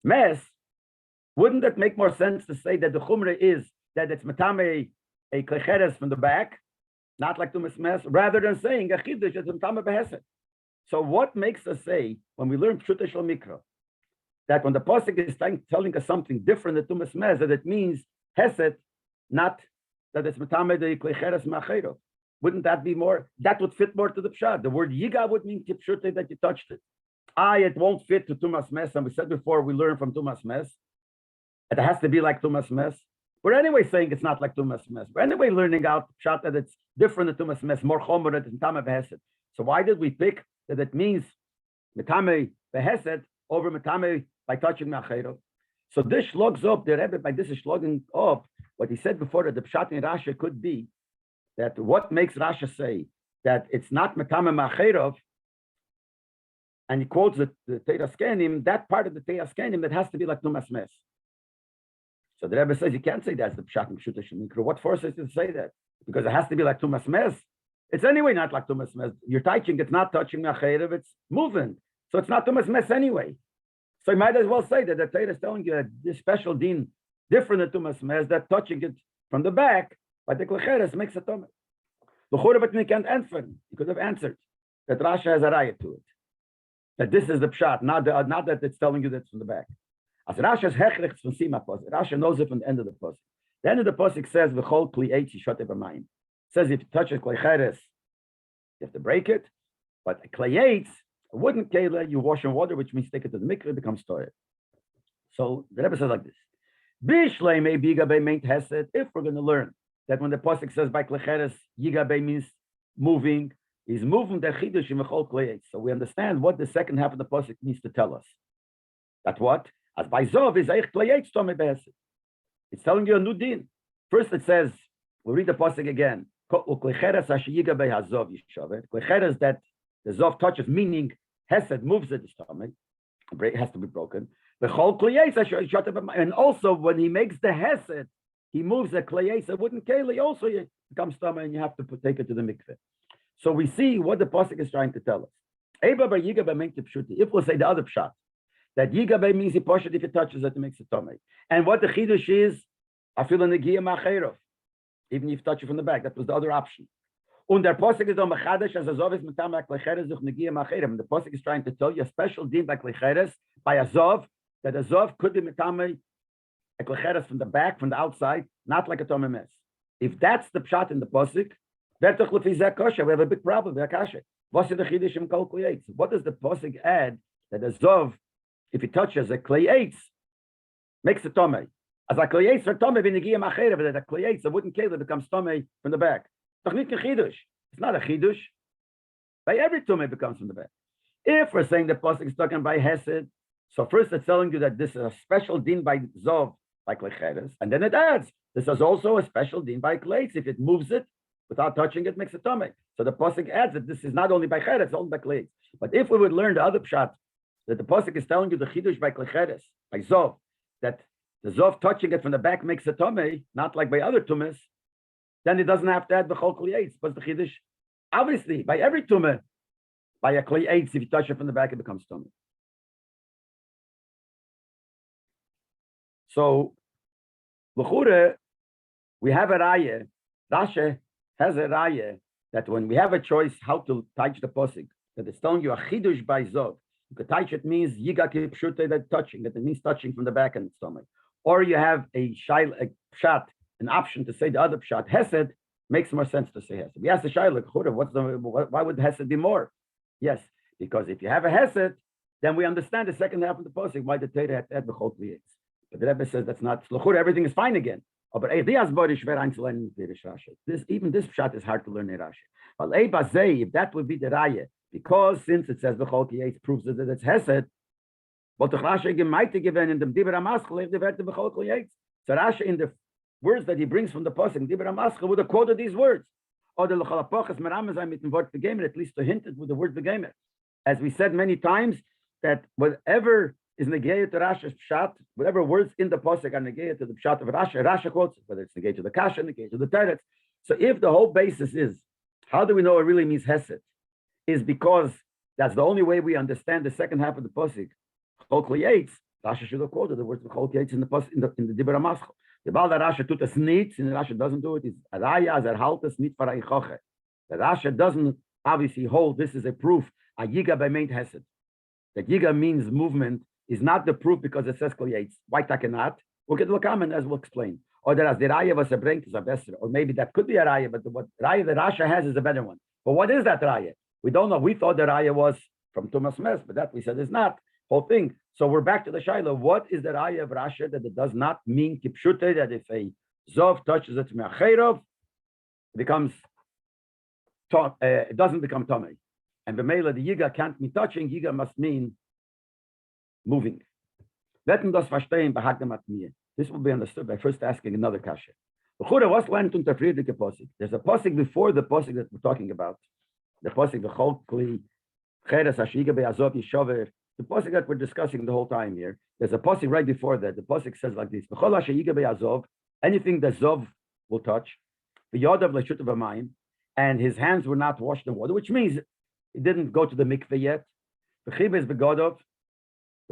mes, wouldn't it make more sense to say that the chumrah is that it's metame a klecheres from the back, not like tumas mes, rather than saying a chidush is metame beheset? So what makes us say, when we learn Pshuta Shel Mikra, that when the Pasuk is telling us something different than Tumas Mez, that it means Hesed, not that it's Matame de Klecheres Machero. Wouldn't that be more, that would fit more to the Pshat. The word Yiga would mean Tipshute, that you touched it. It won't fit to Tumas Mez, and we said before, we learn from Tumas Mez. It has to be like Tumas Mez. We're anyway saying it's not like Tumas Mez. We're anyway learning out Pshat that it's different than Tumas Mez, more Chomer than Matame Behesed. So why did we pick that it means Matame Behesed over Matame by touching Machero? So this slugs up, the Rebbe, by this is slugging up what he said before, that the Pshat in Rashi could be that what makes Rashi say that it's not Matame Machero, and he quotes the Teiras Kenim, that part of the Teiras Kenim that has to be like Tumas Mez. So the Rebbe says you can't say that's the Pshat in Pshuta Shel Mikra. What forces you to say that? Because it has to be like Tumas Mez. It's anyway not like Tumas Mez. You're touching, it's not touching Machero, it's moving. So it's not Tumas Mez anyway. So you might as well say that the Torah is telling you that this special din, different than Tumas Mez, that touching it from the back, by the Klecheres makes a Tumas. The Chorah can't answer. He could have answered that Rashi has a riot to it. That this is the Pshat, not that it's telling you that it's from the back. As Rashi has hechrich from Sima Posik. Rashi knows it from the end of the Posik. The end of the Posik says, V'chol kli eitz yishote b'mayim. Says if you touch a Klecheres, you have to break it. But a Klei eitz, a wooden kela, you wash in water, which means take it to the mikveh, it becomes toilet. So the Rebbe says like this: Bishlei may bigabe meint hesed. If we're going to learn that when the pasuk says by klecheres yigabe means moving, is moving the chidush in mechol klei. So we understand what the second half of the pasuk needs to tell us. That what as by zov is eich klei tome behesed. It's telling you a new din. First it says, we'll read the pasuk again. Klecheres ashiyigabe hazov yishavet. Klecheres that the zov touches, meaning Hesed moves the stomach, it has to be broken. And also, when he makes the Hesed, he moves the Kleyes, a wooden keli, also it becomes stomach, and you have to take it to the mikveh. So we see what the pasuk is trying to tell us. If we'll say the other pshat, that Yigabe means he poshet if it touches it, it makes it stomach. And what the chidush is, afil negia macherov, even if you touch it from the back, that was the other option. Und der Posik is on Mechadash as Azov is Matam Klecheres Zuch Negia Macherem. The Posik is trying to tell you a special din by Klecheres, by Azov, that Azov could be Matam Klecheres from the back, from the outside, not like a Tomem Mes. If that's the pshat in the Posik, we have a big problem. What does the Posik add that Azov, if it touches a Klei eitz, makes a Tomei? As a Klei eitz or Tomei in Negia Macherem, that a Klei eitz, a wooden kela, becomes Tomei from the back. It's not a chidush. By every tumah it becomes from the back. If we're saying the pasuk is talking by Hesed, so first it's telling you that this is a special din by Zov, by Klecheres, and then it adds this is also a special din by Kleitz. If it moves it without touching it, makes a tumah. So the pasuk adds that this is not only by Cheres, it's only by Kleitz. But if we would learn the other pshat, that the pasuk is telling you the chidush by Klecheres, by Zov, that the Zov touching it from the back makes a tumah, not like by other tumahs, then it doesn't have to add the whole Kli Eitz. But the Chiddush, obviously, by every tumah, by a Kli Eitz, if you touch it from the back, it becomes tumah. So, L'chure, we have a raya. Rashi has a raya that when we have a choice how to touch the posik, that it's telling you a Chiddush by Zov. You could touch it means Yiga Kipshute, that touching, that it means touching from the back and the stomach. Or you have a pshat, an option to say the other pshat. Hesed makes more sense to say Hesed. We ask the Shaila, why would Hesed be more? Yes, because if you have a Hesed, then we understand the second half of the posuk why the Torah had to add the whole creates. But the Rebbe says that's not L'chura, everything is fine again. But even this pshat is hard to learn in Rashi. But if that would be the raya, because since it says the whole creates proves that it's Hesed, but the Rashi might given in the Dibra Maschel the word the whole creates. So Rashi in the words that he brings from the pasuk, Dibra Maschel would have quoted these words. Or the L'chalapochas Meramazai mit dem Wort begemer, at least to hint it with the word begemer. As we said many times, that whatever is negated to Rashi's pshat, whatever words in the pasuk are negated to the pshat of Rashi, Rashi quotes it, whether it's negated to the kasha, negated to the teretz. So if the whole basis is, how do we know it really means Hesed? Is because that's the only way we understand the second half of the pasuk. Chol Yates, Rashi should have quoted the words of Chol Yates in the pasuk in the Dibra Maschel. The Baal that Rashi tut us nit, and Rashi doesn't do it, is Araya as halt us nit for Eichoche. The Rashi doesn't obviously hold this is a proof a yiga by main hesed. That yiga means movement is not the proof because it says kliyates. Why takenat? We'll get comment as we'll explain. Or that as the raya was a bringt is a better. Or maybe that could be a raya, but what raya that Rasha has is a better one. But what is that raya? We don't know. We thought the raya was from Tumas Mes, but that we said is not. Whole thing. So we're back to the Shaila. What is the raya of Rasha that it does not mean kipshute, that if a zov touches it me'acherov, it becomes it doesn't become tummy. And b'meila the yiga can't mean touching. Yiga must mean moving. This will be understood by first asking another kasha. There's a posik before the posik that we're talking about. The posik the posik that we're discussing the whole time here. There's a posik right before that. The posik says like this: anything that zov will touch, and his hands were not washed in water, which means he didn't go to the mikveh yet.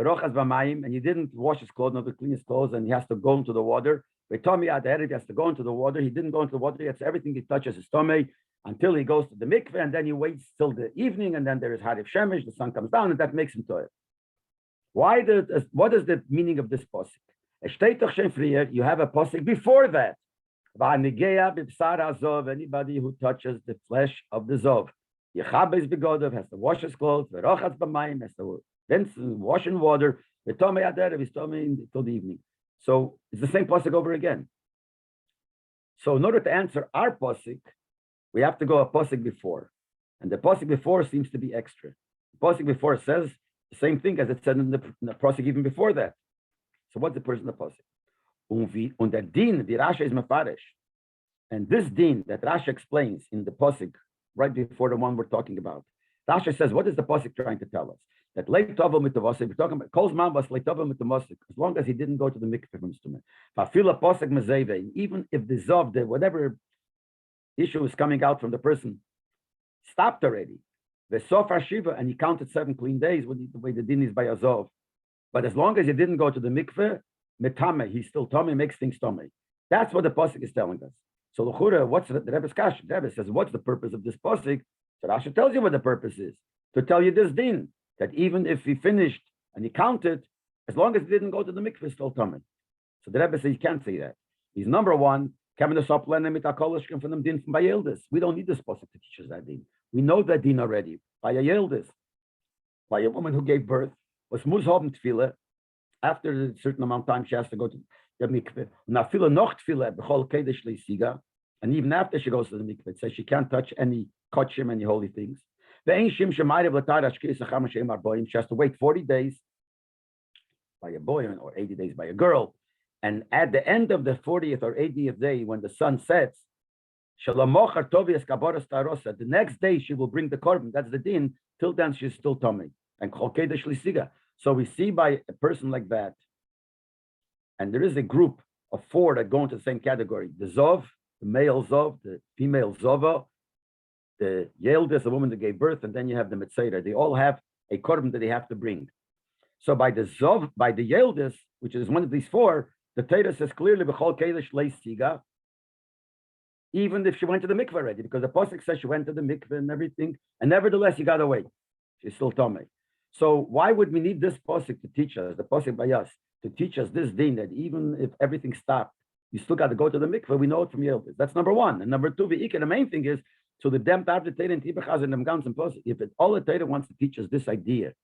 And he didn't wash his clothes, not to clean his clothes, and he has to go into the water. He has to go into the water. He didn't go into the water yet, so everything he touches is tummy until he goes to the mikveh, and then he waits till the evening, and then there is harif shemesh, the sun comes down, and that makes him toil. What is the meaning of this posik? You have a posik before that. Anybody who touches the flesh of the zov, has to wash his clothes, has to rinse and wash in water, till the evening. So it's the same posik over again. So in order to answer our posik, we have to go a posik before. And the posik before seems to be extra. The posik before says the same thing as it said in the posik even before that. So what's the person in the posik? Und der din, the Rasha is mefarish. And this din that Rasha explains in the posik right before the one we're talking about, Rasha says, what is the posik trying to tell us? That Leib Tova mitavosik, we're talking about Kol's man was Leib Tova mitavosik, as long as he didn't go to the mikveh instrument. Even if the zov, whatever issue is coming out from the person, stopped already. The sofa shiva, and he counted 7 clean days, the way the din is by a zov. But as long as he didn't go to the mikveh, metame, he's still tummy, makes things tummy. That's what the posik is telling us. So l'chura, what's the Rebbe's kash? The Rebbe says, what's the purpose of this posik? So Rasha tells you what the purpose is, to tell you this din, that even if he finished and he counted, as long as he didn't go to the mikveh, still tummy. So the Rebbe says you can't say that. He's number one. We don't need this posik to teach us that din. We know that din already. By a yildis, by a woman who gave birth, was muzhoben tefillah. After a certain amount of time, she has to go to the mikveh. And even after she goes to the mikveh, it says she can't touch any kachim, any holy things. She has to wait 40 days by a boy or 80 days by a girl. And at the end of the 40th or 80th day, when the sun sets, the next day she will bring the korban. That's the din. Till then, she's still tummy. And so we see by a person like that, and there is a group of 4 that go into the same category: the zov, the male zov, the female zova, the yeldes, the woman that gave birth, and then you have the Metzora. They all have a korban that they have to bring. So by the zov, by the yeldes, which is one of these 4, the Torah says clearly, b'chol kedesh leisiga, even if she went to the mikveh already, because the pasuk says she went to the mikveh and everything, and nevertheless you got to wait. She's still tummy. So why would we need this pasuk to teach us, the pasuk by us, to teach us this din, that even if everything stopped, you still got to go to the mikveh? We know it from Yeldes. That's number 1. And number 2, the main thing is, so the dem after Torah and Tibachaz and them ganzen pasuk, if all the Torah wants to teach us this idea,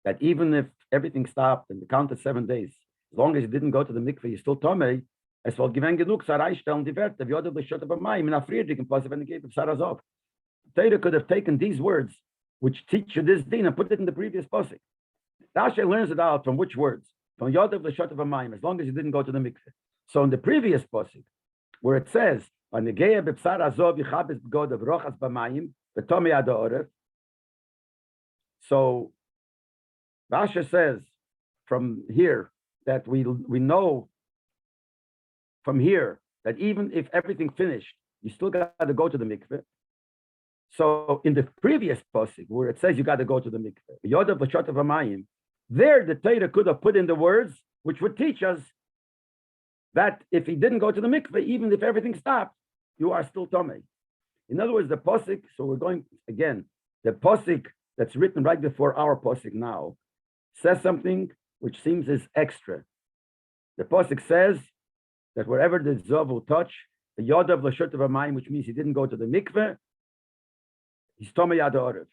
that even if everything stopped and the count of 7 days, as long as you didn't go to the mikveh, you're still tummy. Es soll gewen genug stellen die Werte, wie oder beschot bei mai, in a friedlichen Pass, wenn geht of Sarazov. Torah could have taken these words, which teach you this din, and put it in the previous pasuk. Rashi learns it out from which words? From Yodav l'shot of Amayim, as long as you didn't go to the mikveh. So in the previous pasuk, where it says, "V'negeya b'psar azov yichabes b'god of rochas b'mayim v'tomei adoref." So Rashi says from here that we know from here that even if everything finished, you still got to go to the mikveh. So in the previous pasuk, where it says you got to go to the mikveh, Yodav l'shot of Amayim, there the Torah could have put in the words which would teach us that if he didn't go to the mikveh, even if everything stopped, you are still tummy. In other words, the pasuk. So we're going again. The pasuk that's written right before our pasuk now says something which seems as extra. The pasuk says that wherever the zov will touch, the yodav l'shut of a mayim, which means he didn't go to the mikveh, he's tomei yad ha'orev.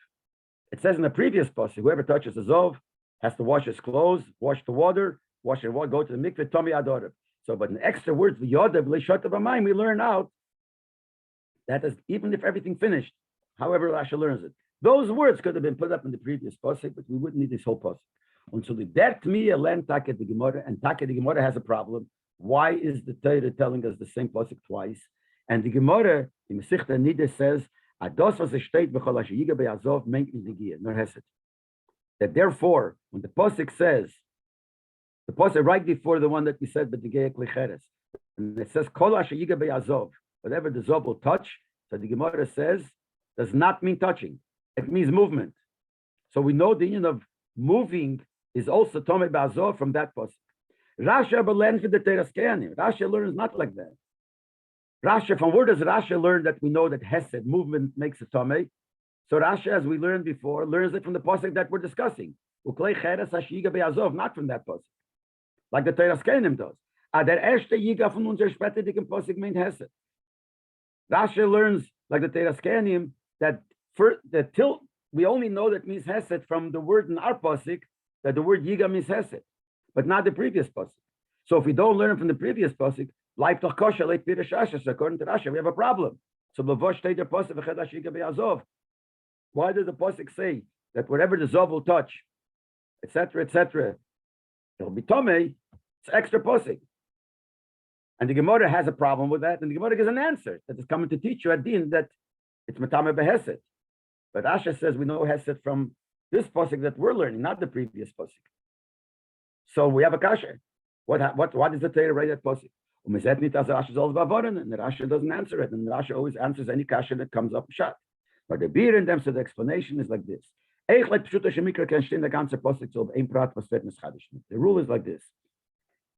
It says in the previous pasuk, whoever touches the zov has to wash his clothes, wash the water, go to the mikveh, tomei yad ha'orev. So, but in extra words, the yodav l'shut of a mayim, we learn out that is, even if everything finished, however Rashi learns it, those words could have been put up in the previous pasuk, but we wouldn't need this whole pasuk. Until the der me len taket the Gemara, and taket the Gemara has a problem. Why is the Torah telling us the same pasuk twice? And the Gemara in Masechta Nida says, "Ados was a state b'chol asher yiga be'azov meint in the gia." Nor has it. That therefore, when the pasuk says, the pasuk right before the one that we said, but the gia klicheres, and it says kol asher yiga be'azov, whatever the zov will touch. So the Gemara says does not mean touching. It means movement. So we know the union of moving is also tomei ba'azov from that pasuk. Rashi learns for the Teras Kehanim. Rashi learns not like that. Rashi, from where does Rashi learn that we know that Hesed, movement, makes a tomei? So Rashi, as we learned before, learns it from the pasuk that we're discussing. Uklei cheres hashiga be'azov, not from that pasuk, like the Teras Kehanim does. Der erste yiga von unser spätedigen pasuk meint Hesed. Rashi learns like the Teras Kehanim that we only know that means Hesed from the word in our pasuk that the word yiga means Hesed, but not the previous pasuk. So if we don't learn from the previous pasuk, Leib toch kosher, Leib pirish ashes, according to Rashi, we have a problem. So Lavosh Teder pasuk v'chedash yiga be'azov. Why does the pasuk say that whatever the zov will touch, etc., it'll be tomei? It's extra pasuk. And the Gemara has a problem with that, and the Gemara gives an answer that is coming to teach you at din that it's metame behesed. But Asher says we know hesed from this pasuk that we're learning, not the previous pasuk. So we have a kasha. Why does the Torah write that pasuk? And the Rashi doesn't answer it, and the Rashi always answers any kasha that comes up shot. But the beer in them, so the explanation is like this. The rule is like this.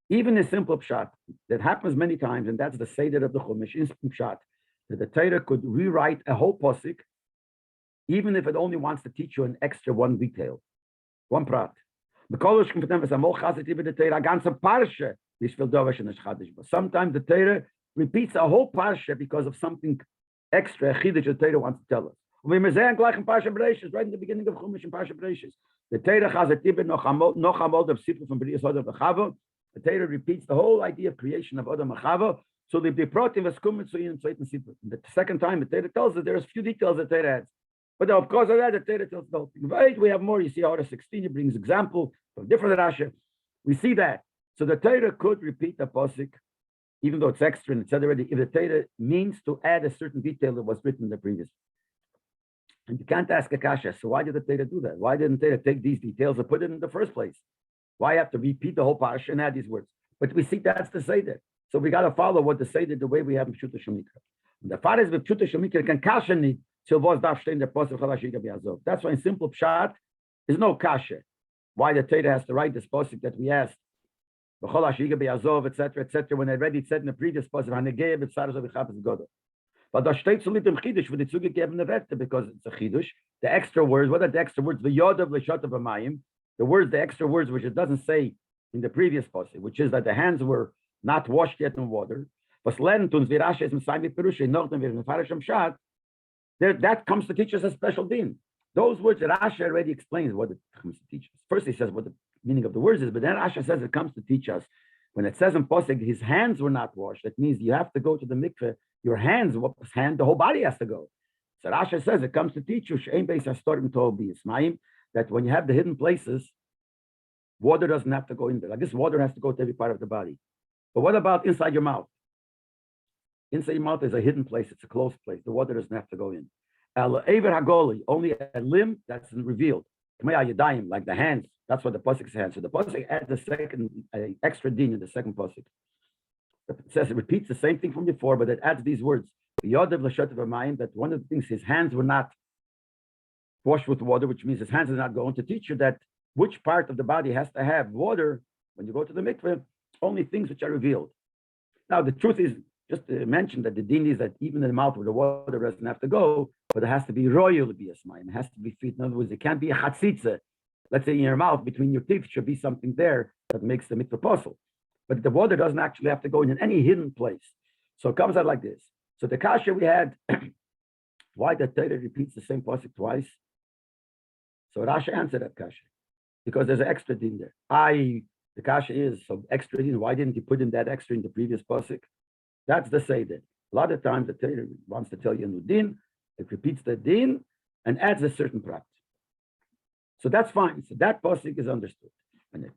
Even a simple pshat that happens many times, and that's the seder of the Chumash, in pshat, that the Torah could rewrite a whole pasuk, even if it only wants to teach you an extra one detail, one prat. Sometimes the Torah repeats a whole parsha because of something extra chiddush the Torah wants to tell us. Right in the beginning of Chumash and Parsha Bereshis, the Torah has a tibet noch amod of sifra from B'riyas Adam v'chava. The Torah repeats the whole idea of creation of Adam Chava. So the protein was coming to in the second time the Torah tells us there's few details the Torah adds. But of course of that, the Torah tells us right, we have more. You see, Orah 16, it brings example from different Rashi. We see that. So the Torah could repeat the pasuk, even though it's extra and it said already, if the Torah means to add a certain detail that was written in the previous. And you can't ask a kasha, so why did the Torah do that? Why didn't the Torah take these details and put it in the first place? Why have to repeat the whole parsha and add these words? But we see that's the Seder. So we got to follow what the Seder, the way we have in Pshuta Shemikra. The fact is with Pshuta Shemikra can kasha need till was darf stehen der Pasuk chalash yiga be'azov. That's why in simple pshat is no kasha. Why the Torah has to write this pasuk that we asked, chalash yiga be'azov, etc. When I read it said in the previous pasuk, hanegei b'tzaros avichapes godo. But the steht zu litem chidush with the zugegebene Werte because it's a chidush. The extra words, what are the extra words? The yodav l'shot of amayim. The words, the extra words, which it doesn't say in the previous passage, which is that the hands were not washed yet in water. That comes to teach us a special din. Those words that Rashi already explains what it comes to teach us. First, he says what the meaning of the words is, but then Rashi says it comes to teach us. When it says in Pasuk, his hands were not washed, that means you have to go to the mikveh. Your hands, the whole body has to go. So Rashi says it comes to teach you that when you have the hidden places, water doesn't have to go in there. Like this, water has to go to every part of the body. But what about inside your mouth? Inside your mouth is a hidden place. It's a closed place. The water doesn't have to go in. Only a limb that's revealed. Like the hands. That's what the pasuk says. So the pasuk adds the second extra din in the second pasuk. It says it repeats the same thing from before, but it adds these words. That one of the things his hands were not washed with water, which means his hands are not going to teach you that which part of the body has to have water when you go to the mikveh, only things which are revealed. Now, the truth is, just to mention that the din is that even in the mouth where the water doesn't have to go, but it has to be royal to be a smayim. It has to be fit. In other words, it can't be a chatzitza. Let's say in your mouth, between your teeth, should be something there that makes the mikvah possible. But the water doesn't actually have to go in any hidden place. So it comes out like this. So the kasha we had, why the Torah repeats the same pasuk twice? So Rashi answered that kasha. Because there's an extra din there. The kasha is, so extra din, why didn't you put in that extra in the previous pasuk? That's the seder. A lot of times the Torah wants to tell you a new din, it repeats the din and adds a certain prat. So that's fine. So that pasuk is understood. When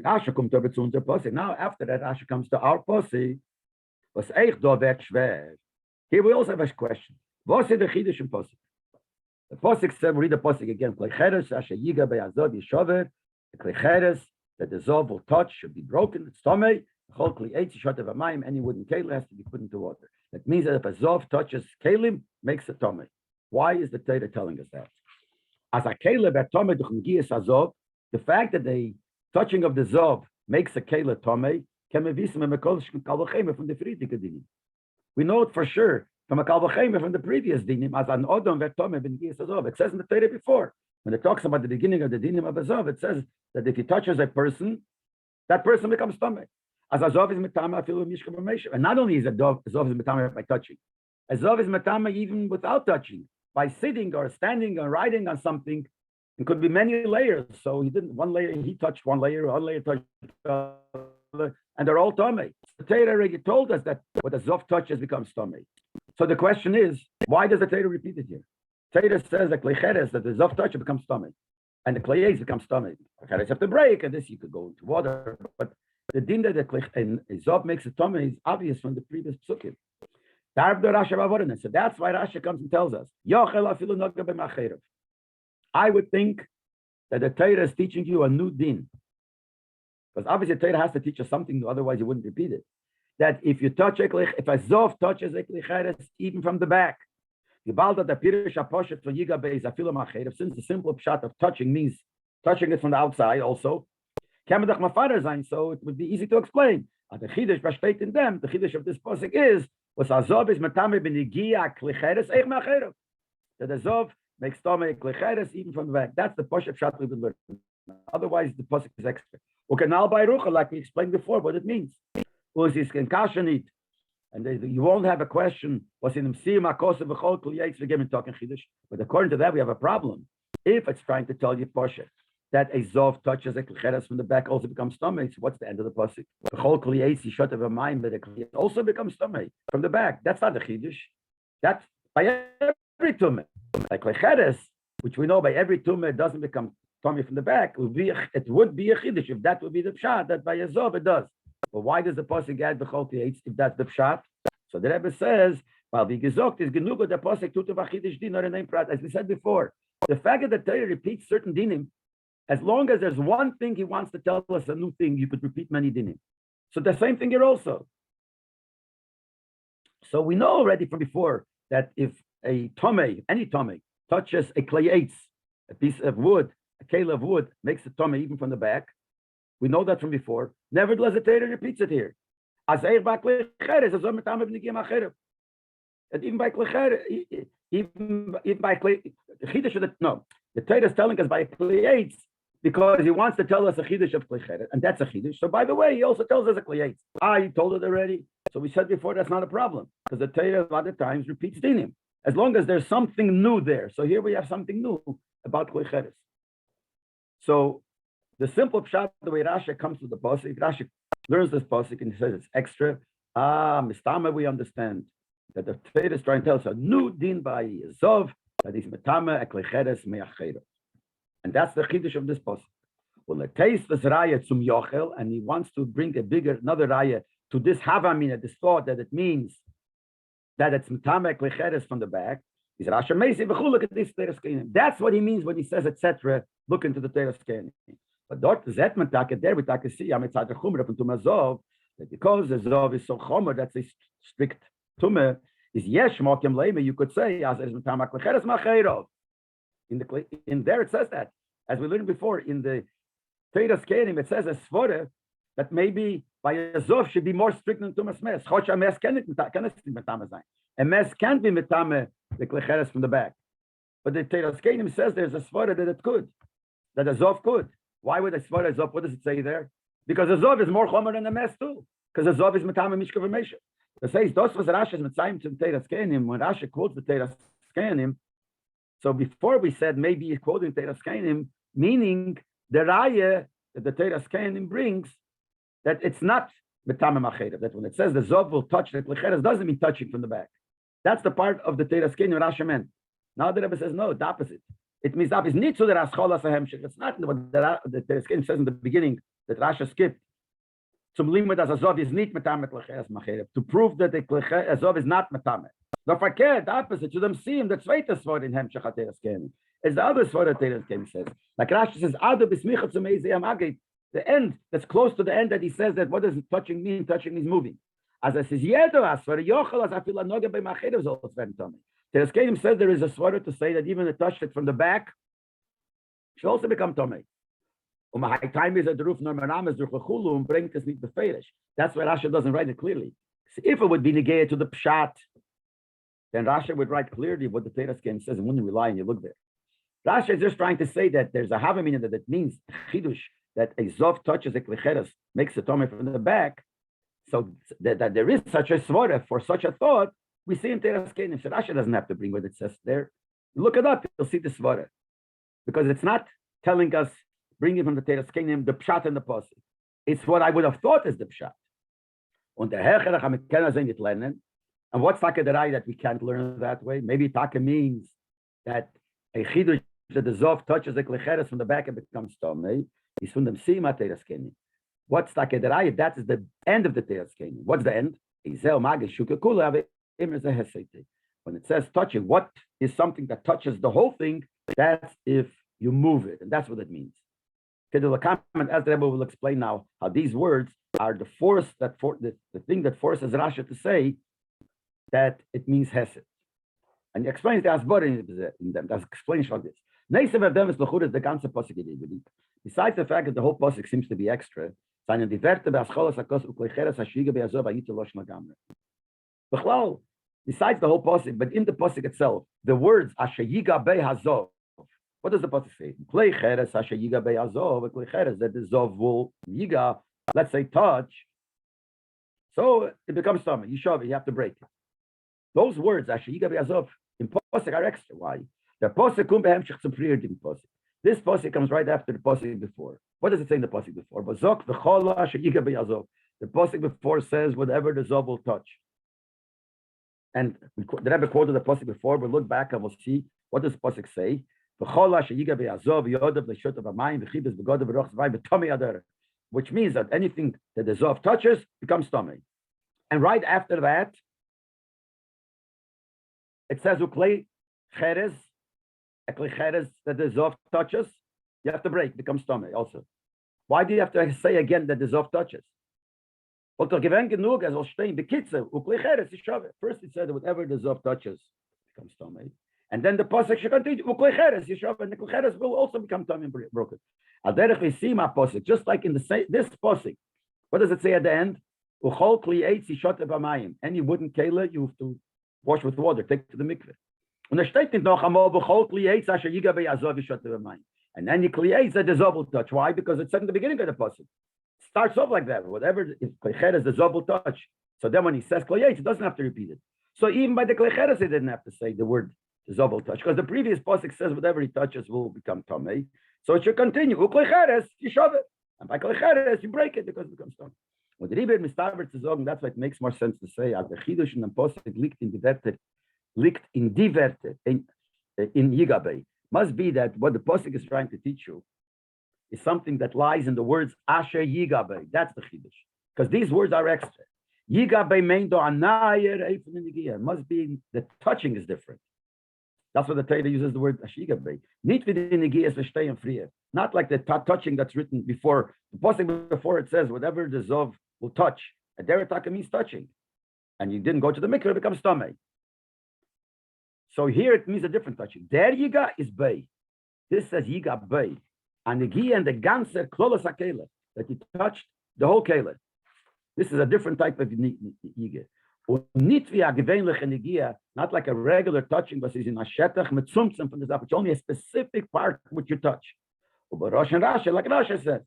Rashi comes over to unser pasuk, now after that Rashi comes to our pasuk, was echt da wird schwer. Here we also have a question. What is the chidush in pasuk? The pasuk said, we read the pasuk again. Klecheres asher yiga be'azov yishover. The klecheres that the zov will touch should be broken. It's tomei. Chol kli eitz yishot of amayim. Any wooden kelim has to be put into water. That means that if a zov touches kelim, makes it tomei. Why is the Torah telling us that? As a kelim at tomei duchmgiyas azov, the fact that the touching of the zov makes a kelim tomei can be visim and mekol kalvachema from the friedike dinim. We know it for sure from a kalvachema from the previous dinim as an odom vet tomei ben giyas azov. It says in the Torah before when it talks about the beginning of the dinim of azov, it says that if he touches a person, that person becomes tomei. As azov is metama afilu mishka b'meishav, and not only is azov is metama by touching, azov is metama even without touching, by sitting or standing or riding on something. It could be many layers. So he didn't one layer, he touched one layer touched other, and they're all tomei. The Torah already told us that what a zov touches becomes tomei. So the question is, why does the Torah repeat it here? Torah says that klecheres, that the zov touch becomes tomei, and the kleyes becomes tomei. Klecheres have to break, and this you could go into water. But the din that the zov makes a tomei is obvious from the previous psukim. So that's why Rashi comes and tells us, I would think that the Torah is teaching you a new din. Because obviously the Torah has to teach us something new, otherwise you wouldn't repeat it. That if you touch if a zov touches a klicheres, even from the back, since the simple pshat of touching means touching it from the outside also, so it would be easy to explain. The chiddush in them, the chiddush of this pasuk is, was azov is matame b'nigia klicheres eich ma'acherev. That the zov makes tomei klicheres even from the back. That's the pasuk pshat we've been learning. Otherwise, the pasuk is extra. Okay, now by rucha, like we explained before, what it means. And you won't have a question. Was in talking chiddush, but according to that, we have a problem. If it's trying to tell you pasuk that a zov touches a klicheres from the back also becomes tomei. So what's the end of the pasuk? The whole kliyetzi shut of a mind, but it also becomes tomei from the back. That's not the chiddush. That's by every tumah. Like klicheres, which we know by every tumah it doesn't become tomei from the back. It would be a chiddush if that would be the pshat. That by a zov it does. But why does the pasuk add the whole kliyetzi if that's the pshat? So the Rebbe says, "While the gezogt is genuga the pasuk tutu v'chiddush din or a name prat." As we said before, the fact that the Torah repeats certain dinim. As long as there's one thing he wants to tell us, a new thing, you could repeat many dinim. So the same thing here also. So we know already from before that if a tomei, any tomei, touches a kleyetz, a piece of wood, a kale of wood, makes a tomei even from the back. We know that from before. Nevertheless, the Torah repeats it here. And even by klecheres, even by kleyetz, no, the Torah is telling us by kleyetz, because he wants to tell us a chiddush of klicheres, and that's a chiddush. So by the way, he also tells us a kliyetz. He told it already. So we said before that's not a problem, because the Torah a lot of times repeats dinim, as long as there's something new there. So here we have something new about klicheres. So the simple pshat, the way Rashi comes to the pasuk, Rashi learns this pasuk and he says it's extra. Mistama, we understand that the Torah is trying to tell us a new din by Zov, that is metama a klicheres me'achero. And that's the chiddush of this pasuk. Well, the taste this raya zum yochel, and he wants to bring another raya to this havamina, this thought that it means that it's mitamek lecheres from the back. Is Rashi meisi v'chu, look at this Torah skenim. That's what he means when he says etc. Look into the Torah skenim. But dort zet mentaket there we take see amitzad chumra from tumazov that because the zov is so chomer, that's a strict tumah. Is yesh mokem leime. You could say as it is mitamek lecheres ma'acherov. In there it says that, as we learned before in the Torah Skenim, it says a svara that maybe By a Zov should be more strict than Tumas Mes. Choch a Mes can it Metame sein. A Mes can't be Metame the Klecheres from the back. But the Teras Kenim says there's a Svara that it could, that a Zov could. Why would a Svara Zov? What does it say there? Because a Zov is more Chomer than a Mes too. Because a Zov is Metame Mishka V'Mesha. It says, "Dos was Rasha's Mitzayim to the Teras Kenim." When Rasha quotes the Teras Kenim, so before we said maybe he's quoting Teras Kenim, meaning the Raya that the Teras Kenim brings, that it's not Metame Macherev. That when it says the Zov will touch the Klecheres, doesn't mean touching from the back. That's the part of the Teras Kenim Rasha meant. Now the Rebbe says, no, the opposite. It means that is not so that Ascholas Ahemshik. It's not what the Teras Kenim says in the beginning that Rasha skipped. Zum limud as Azov is not Metame Klecheres Macherev. To prove that the Azov is not Metame. The verkehrt, the opposite. You don't see him. The zweite Svod in Hemshech HaTeras Kenim. It's the other Svod that Teras Kenim says. Like Rashi says, Adu Bismicha Tzumei Zeyam Agit. The end, that's close to the end that he says that what does touching mean? Touching means moving. As I says, Yedo Asvar, Yochel as I feel Anoga by Macherev is also very tummy. Teras Kenim says there is a Svod to say that even a touch it from the back should also become tummy. High time is at the roof normal is and bring this nicht befeirish. That's why Rashi doesn't write it clearly. So if it would be negated to the pshat, then Rashi would write clearly what the Teras Kenim says and wouldn't rely on you look there. Rashi is just trying to say that there's a havamina that it means chidush that a zov touches a klecheres, makes a tummy from the back. So that there is such a svara for such a thought, we see in Teras Kenim. So Rashi doesn't have to bring what it says there. Look it up, you'll see the svara. Because it's not telling us bringing from the Teras Kenim the pshat and the pasuk. It's what I would have thought is the pshat. Und der Herrcher amit kenna sein it lernen. And what's taka derai that we can't learn that way? Maybe taka means that a chidush that the zov touches the klecheres from the back and becomes tomei. Is from them sima Teras Kenim. What's taka derai? That is the end of the Teras Kenim. What's the end? When it says touching, what is something that touches the whole thing? That's if you move it, and that's what it means. As the Rebbe will explain now, how these words are the force that the thing that forces Rashi to say that it means Hesed. And he explains the Asbar in them. That explains like this. Besides the fact that the whole pasuk seems to be extra, besides the whole pasuk, but in the pasuk itself, the words Ashayiga Be Hazov. What does the pasuk say? That the zov will yiga, let's say touch, so it becomes tummy. You shove it, you have to break it. Those words Ashayiga Be Hazov in pasuk are extra. Why? The pasuk kum behemshich zum prior dim pasuk. This pasuk comes right after the pasuk before. What does it say in the pasuk before? Bazok v'chola Ashayiga Be Hazov. The pasuk before says whatever the zov will touch. And the Rebbe quoted the pasuk before. We'll look back and we'll see what does the pasuk say. Which means that anything that the Zov touches becomes tummy. And right after that, it says uklei cheres, a klei cheres that the Zov touches, you have to break, becomes tummy also. Why do you have to say again that the Zov touches? First it said that whatever the Zov touches becomes tummy. And then the pasuk should continue. And the klecheres will also become tummy and broken. We see my pasuk, just like in this pasuk. What does it say at the end? Any wooden kela you have to wash with water, take it to the mikveh. And then you klietz that the zov will touch. Why? Because it said in the beginning of the pasuk. It starts off like that. Whatever if klecheres the zov will touch. So then when he says klietz, it doesn't have to repeat it. So even by the klecheres, he didn't have to say the word Zov will touch, because the previous pasuk says whatever he touches will become tamei. So it should continue. Uklecheres, you shove it, and by klecheres you break it because it becomes tamei. What the Rebbe mistaber to sagen, that's why it makes more sense to say as the chidush in the pasuk liegt in die Werte in Yigabe. Must be that what the pasuk is trying to teach you is something that lies in the words Asher Yigabe. That's the chidush, because these words are extra. Yigabe meint do anayer eifun in the must be the touching is different. That's what the Torah uses the word Ashigabe. Nicht wie die Negias verstehen frier. Not like the touching that's written before. The pasuk before it says whatever the Zov will touch. A deretaka means touching. And you didn't go to the mikveh, it becomes tamei. So here it means a different touching. Der Yiga is Bei. This says Yiga Bei. And the Gia and the Ganser Klolos HaKele. That he touched the whole Kele. This is a different type of Yiga. Not like a regular touching, but is in a shetach mitzumtzum from the Zap, which only a specific part which you touch. But Rosh and Rasha, like Rasha says,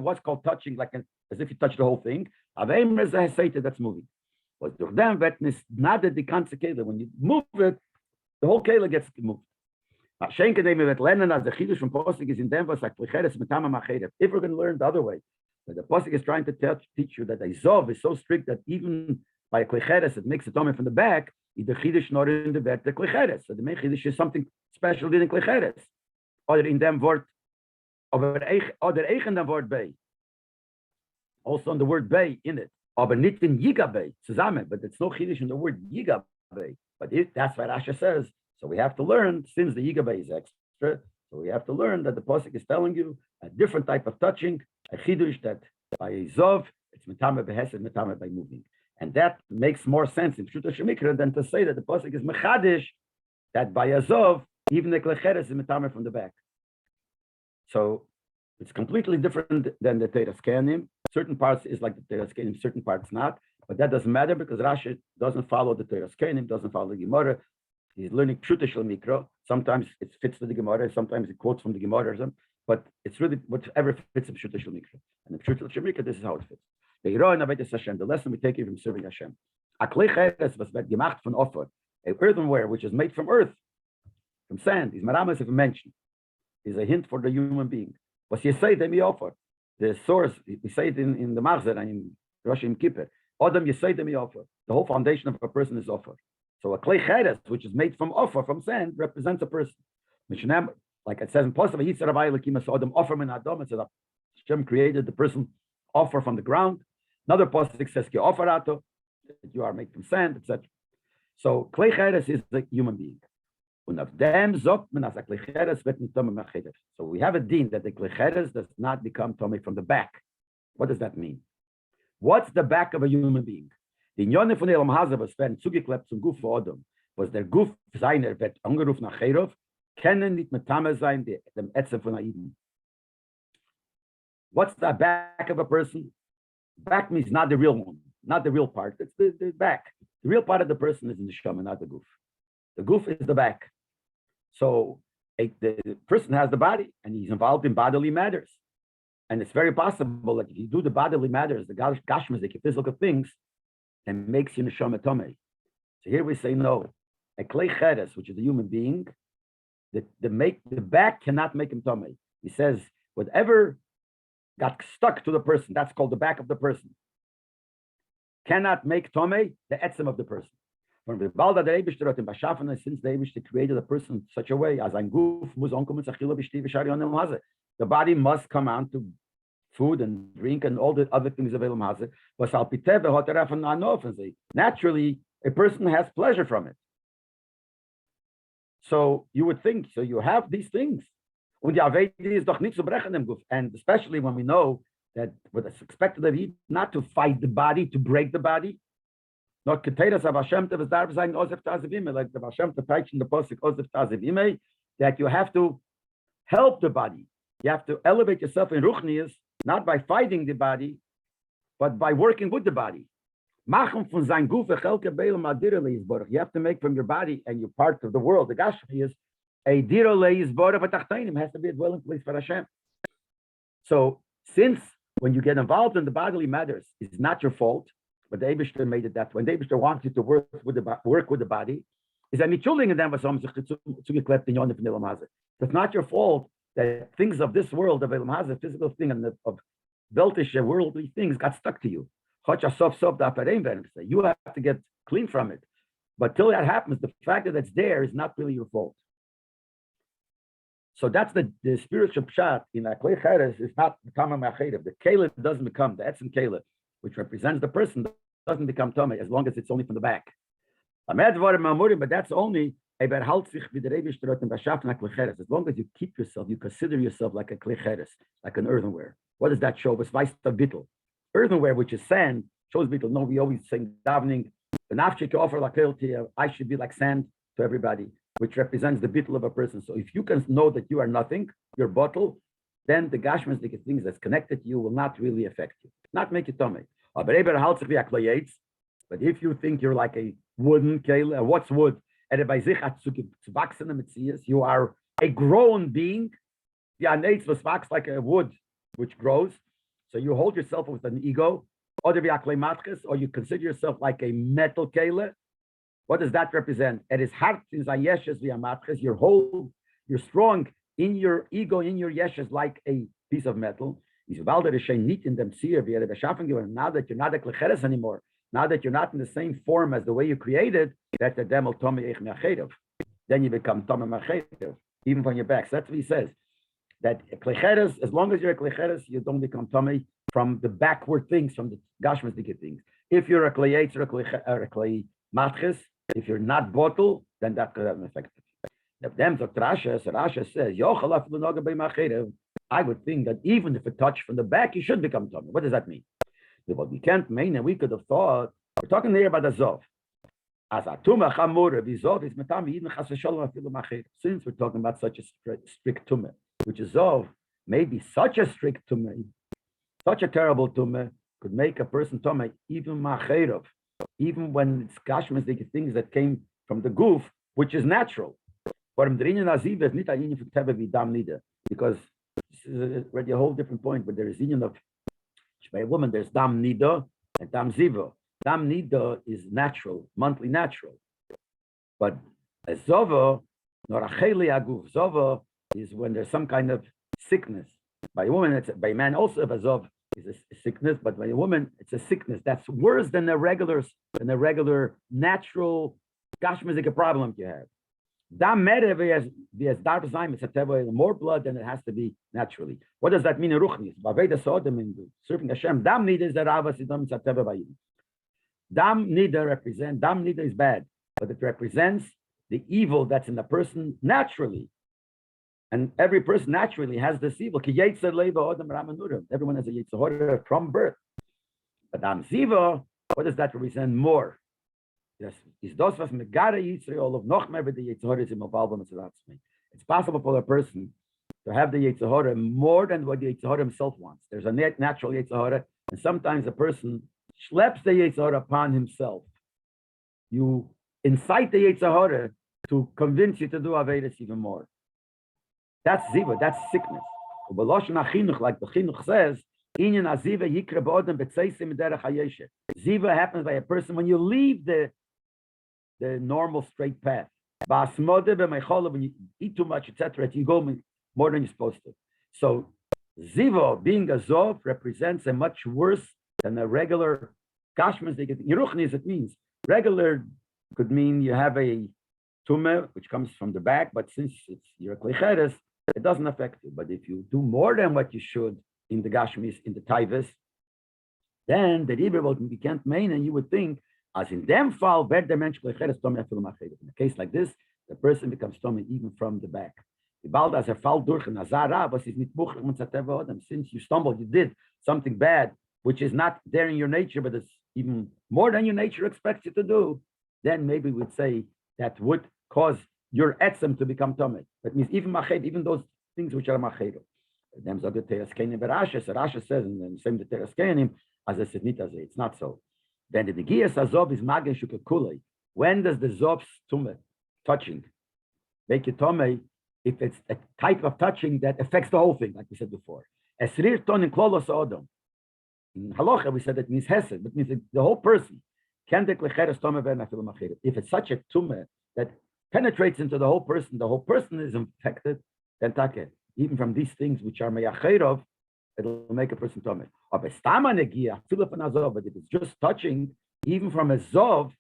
what's called touching, like as if you touch the whole thing. That's moving. But not that the kela. When you move it, the whole kela gets moved. If we're going to learn the other way, that the pasuk is trying to teach you that the Zov is so strict that even by a klicheres it makes a tummy from the back, the chidush not in the back the klicheres. So the main chidush is something special in klicheres, or in them word, or eigen them word bay. Also on the word bay in it, aber nicht in yiga bay zusammen, but it's no chidush in the word yiga bay. But that's what Rasha says. So we have to learn, since the yiga bay is extra, so we have to learn that the pasuk is telling you a different type of touching, a chidush that by a zov it's metame behesed, metame by moving, and that makes more sense in Pshuto Shemikra than to say that the pasuk is mechadish that by a zov even the klecheres is metame from the back. So it's completely different than the Teras Kenim. Certain parts is like the Teras Kenim, certain parts not, but that doesn't matter because Rashi doesn't follow the Teras Kenim, doesn't follow the Gemara. He's learning Pshuto Shel Mikra. Sometimes it fits to the Gemara, sometimes it quotes from the Gemara, but it's really whatever fits in Pshuto Shel Mikra. And in Pshuto Shel Mikra, this is how it fits. The lesson we take here from serving Hashem. A klei cheres was gemacht von Offer, a earthenware which is made from earth, from sand. Is maramas if mentioned, is a hint for the human being. What you say, them offer. The source, we say it in the Machzer and in Rosh Hashanah Kippur. Adam, you say them offer. The whole foundation of a person is offer. So a klei cheres, which is made from offer, from sand, represents a person. Like it says in Pasuk, Adam offer min Adam. It says Hashem created the person offer from the ground. Another pasuk says ki oferato, that you are made from sand, etc. So klei cheres is the human being. So we have a deen that the klei cheres does not become tummy from the back. What does that mean? What's the back of a human being? The Inyone von Elam Haza was wenn zugeklebt zum Guf von Adam, was der Guf seiner wird angerufen nach Cherov, können nicht mit Tame sein, dem Etze von Aiden. What's the back of a person? Back means not the real one, not the real part. It's the back. The real part of the person is in the Shama, not the Guf. The Guf is the back. So the person has the body and he's involved in bodily matters. And it's very possible that if you do the bodily matters, the gashmas, the physical things, and makes you neshama tomei. So here we say no. A klei cheres, which is a human being, the back cannot make him tomei. He says whatever got stuck to the person, that's called the back of the person, cannot make tomei the etzem of the person. From the balda der Eibishter in Bashafen, since the Eibishter created a person in such a way as ein Guf muss onkommen zachila b'shti v'sharion el maze. The body must come out to food and drink and all the other things of Elam Hazeh. Naturally, a person has pleasure from it. So you would think, so you have these things. And especially when we know that what is expected of you, not to fight the body, to break the body. Not like the Hashem to teach in the Pasuk, that you have to help the body. You have to elevate yourself in Ruchnius, not by fighting the body, but by working with the body. You have to make from your body and your part of the world, the Gashmi is a dira leizborach v'tachtonim, has to be a dwelling place for Hashem. So since when you get involved in the bodily matters, it's not your fault, but the Eibishter made it that way. When the Eibishter wants you to work with the body, is that nicht schuldig in them, was zugeklebt in Yonif and Elam Hazeh. It's not your fault that things of this world, of Elam Hazeh, physical thing, and of weltische, worldly things got stuck to you. You have to get clean from it. But till that happens, the fact that it's there is not really your fault. So that's the spiritual pshat in Aklei Cheres is not becoming Macherev. The Caleb doesn't become, the Etzem Caleb, which represents the person, doesn't become Tomei as long as it's only from the back. But that's only as long as you keep yourself, you consider yourself like a Klei Cheres, like an earthenware. What does that show? Earthenware, which is sand, shows bittul. No, we always sing davening, I should be like sand to everybody, which represents the bittul of a person. So if you can know that you are nothing, your bottle, then the gashmistic things that's connected to you will not really affect you, not make you tummy. But if you think you're like a wooden kele, what's wood? You are a grown being. Like a wood which grows. So you hold yourself with an ego, or you consider yourself like a metal kele. What does that represent? It is hard in yeshes via matches. You're strong in your ego, in your yeshes, like a piece of metal. Now that you're not a klecheres anymore, now that you're not in the same form as the way you created, that the demel tomei ich. Then you become tomei machedev, even from your back. So that's what he says. That klecheres, as long as you're a klecheres, you don't become tomei from the backward things, from the gashmasdike things. If you're a kleyetz or a klei matches, if you're not bottle, then that could have an effect. Rasha says, I would think that even if it touched from the back, you should become tummy. What does that mean? What we can't mean, and we could have thought, we're talking here about a zov. As a tumah chamura, zov is metami even chas v'shalom afilu macher. Since we're talking about such a strict tumah, which is zov, maybe such a strict tumah, such a terrible tumah, could make a person tumah even macherov, even when it's kashmas, the things that came from the goof, which is natural. Because this is already a whole different point, but there is union of by a woman, there's dam nida and dam ziva. Dam nida is natural, monthly natural. But a zova, nor a cheli aguf. Zova is when there's some kind of sickness. By a woman, by a man also, a zov is a sickness, but by a woman, it's a sickness that's worse than a regular natural gashmizik problem you have. Dam mere more blood than it has to be naturally. What does that mean in Ruchnis? Serving Hashem. Dam nida is the Ravas Idam Tzateva Bayim. Dam nida is bad, but it represents the evil that's in the person naturally. And every person naturally has this evil. Everyone has a Yitzhahora from birth. But Dam Ziva, what does that represent more? Yes, it's possible for a person to have the Yitzhahora more than what the Yitzhahora himself wants. There's a natural Yitzhahora, and sometimes a person schleps the Yitzhahora upon himself. You incite the Yitzhahora to convince you to do Avedas even more. That's Ziva, that's sickness. Like the Chinuch says, Ziva happens by a person when you leave the normal straight path. When you eat too much, etc., you go more than you're supposed to. So Ziva, being a Zov, represents a much worse than a regular Kashmas. Yeruchnis, it means regular could mean you have a tumah, which comes from the back, but since you're a Klecheres, it doesn't affect you. But if you do more than what you should in the Gashmis, in the Taivas, then the Rebbe will be can't mean, and you would think, as in them fall, in a case like this, the person becomes tummy even from the back. Since you stumbled, you did something bad, which is not there in your nature, but it's even more than your nature expects you to do, then maybe we'd say that would cause your etzem to become tummy. That means even those things which are mached. Rasha says, and then same the teras kenim, as I said, it's not so. Then the Giyas Azov is Magen Shukakulei. When does the Zov's tumah touching make it tumah? If it's a type of touching that affects the whole thing, like we said before. Esrir ton in klolos odom. In halacha we said it means hesed, but means the whole person. If it's such a tumah that penetrates into the whole person is infected, then take even from these things which are meyacherov, it'll make a person tummy. But if it's just touching, even from a zov,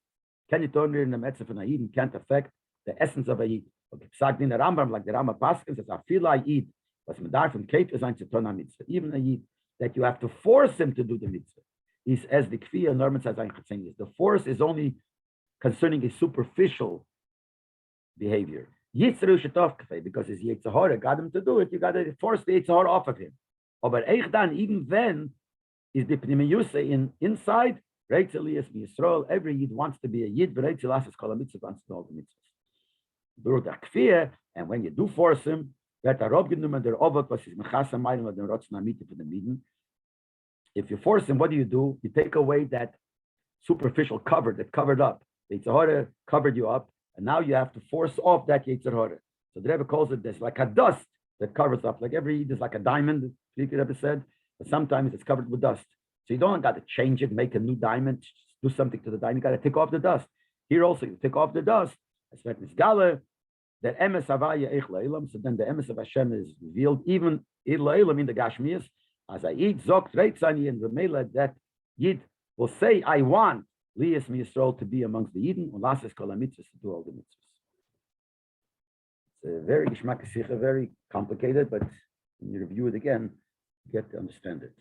can you turn it in the Metzora from a yid and can't affect the essence of a yid. Like the Rambam, like the Rambam Paschal says, I feel like yid. Was man darf from Kate is ein zu tun mitzvah. Even a yid that you have to force him to do the mitzvah. He's as the kfir Norman says the force is only concerning a superficial behavior. Yitzru shetov kfei, because his Yitzhahara got him to do it. You got to force the Yitzhahara off of him. But even then, is the pnimiyuse inside. Reitzelias Yisrael. Every yid wants to be a yid, but Reitzelas is called a mitzvah wants to know the mitzvahs. And when you do force him, That Rob genommen der Obot, was ist Mechasa Meilen, was den Rotzen Amite for the Mieden. If you force him, what do? You take away that superficial cover that covered up. The Yetzer Hara covered you up, and now you have to force off that Yetzer Hara. So the Rebbe calls it this, like a dust that covers up. Like there's like a diamond, the Rebbe said, but sometimes it's covered with dust. So you don't got to change it, make a new diamond, do something to the diamond. You got to take off the dust. Here also, you take off the dust. That emes havaya eich la'ilam. So then the emes of Hashem is revealed, even in la'ilam in the Gashmias. As I eat zok reitzani and Ramela, that Yid will say, I want Lias Miyisrael to be amongst the Yidden, and Lasses Kol HaMitzvahs, to do all the mitzvahs. It's a very Geshmak Sicha, very complicated, but when you review it again, you get to understand it.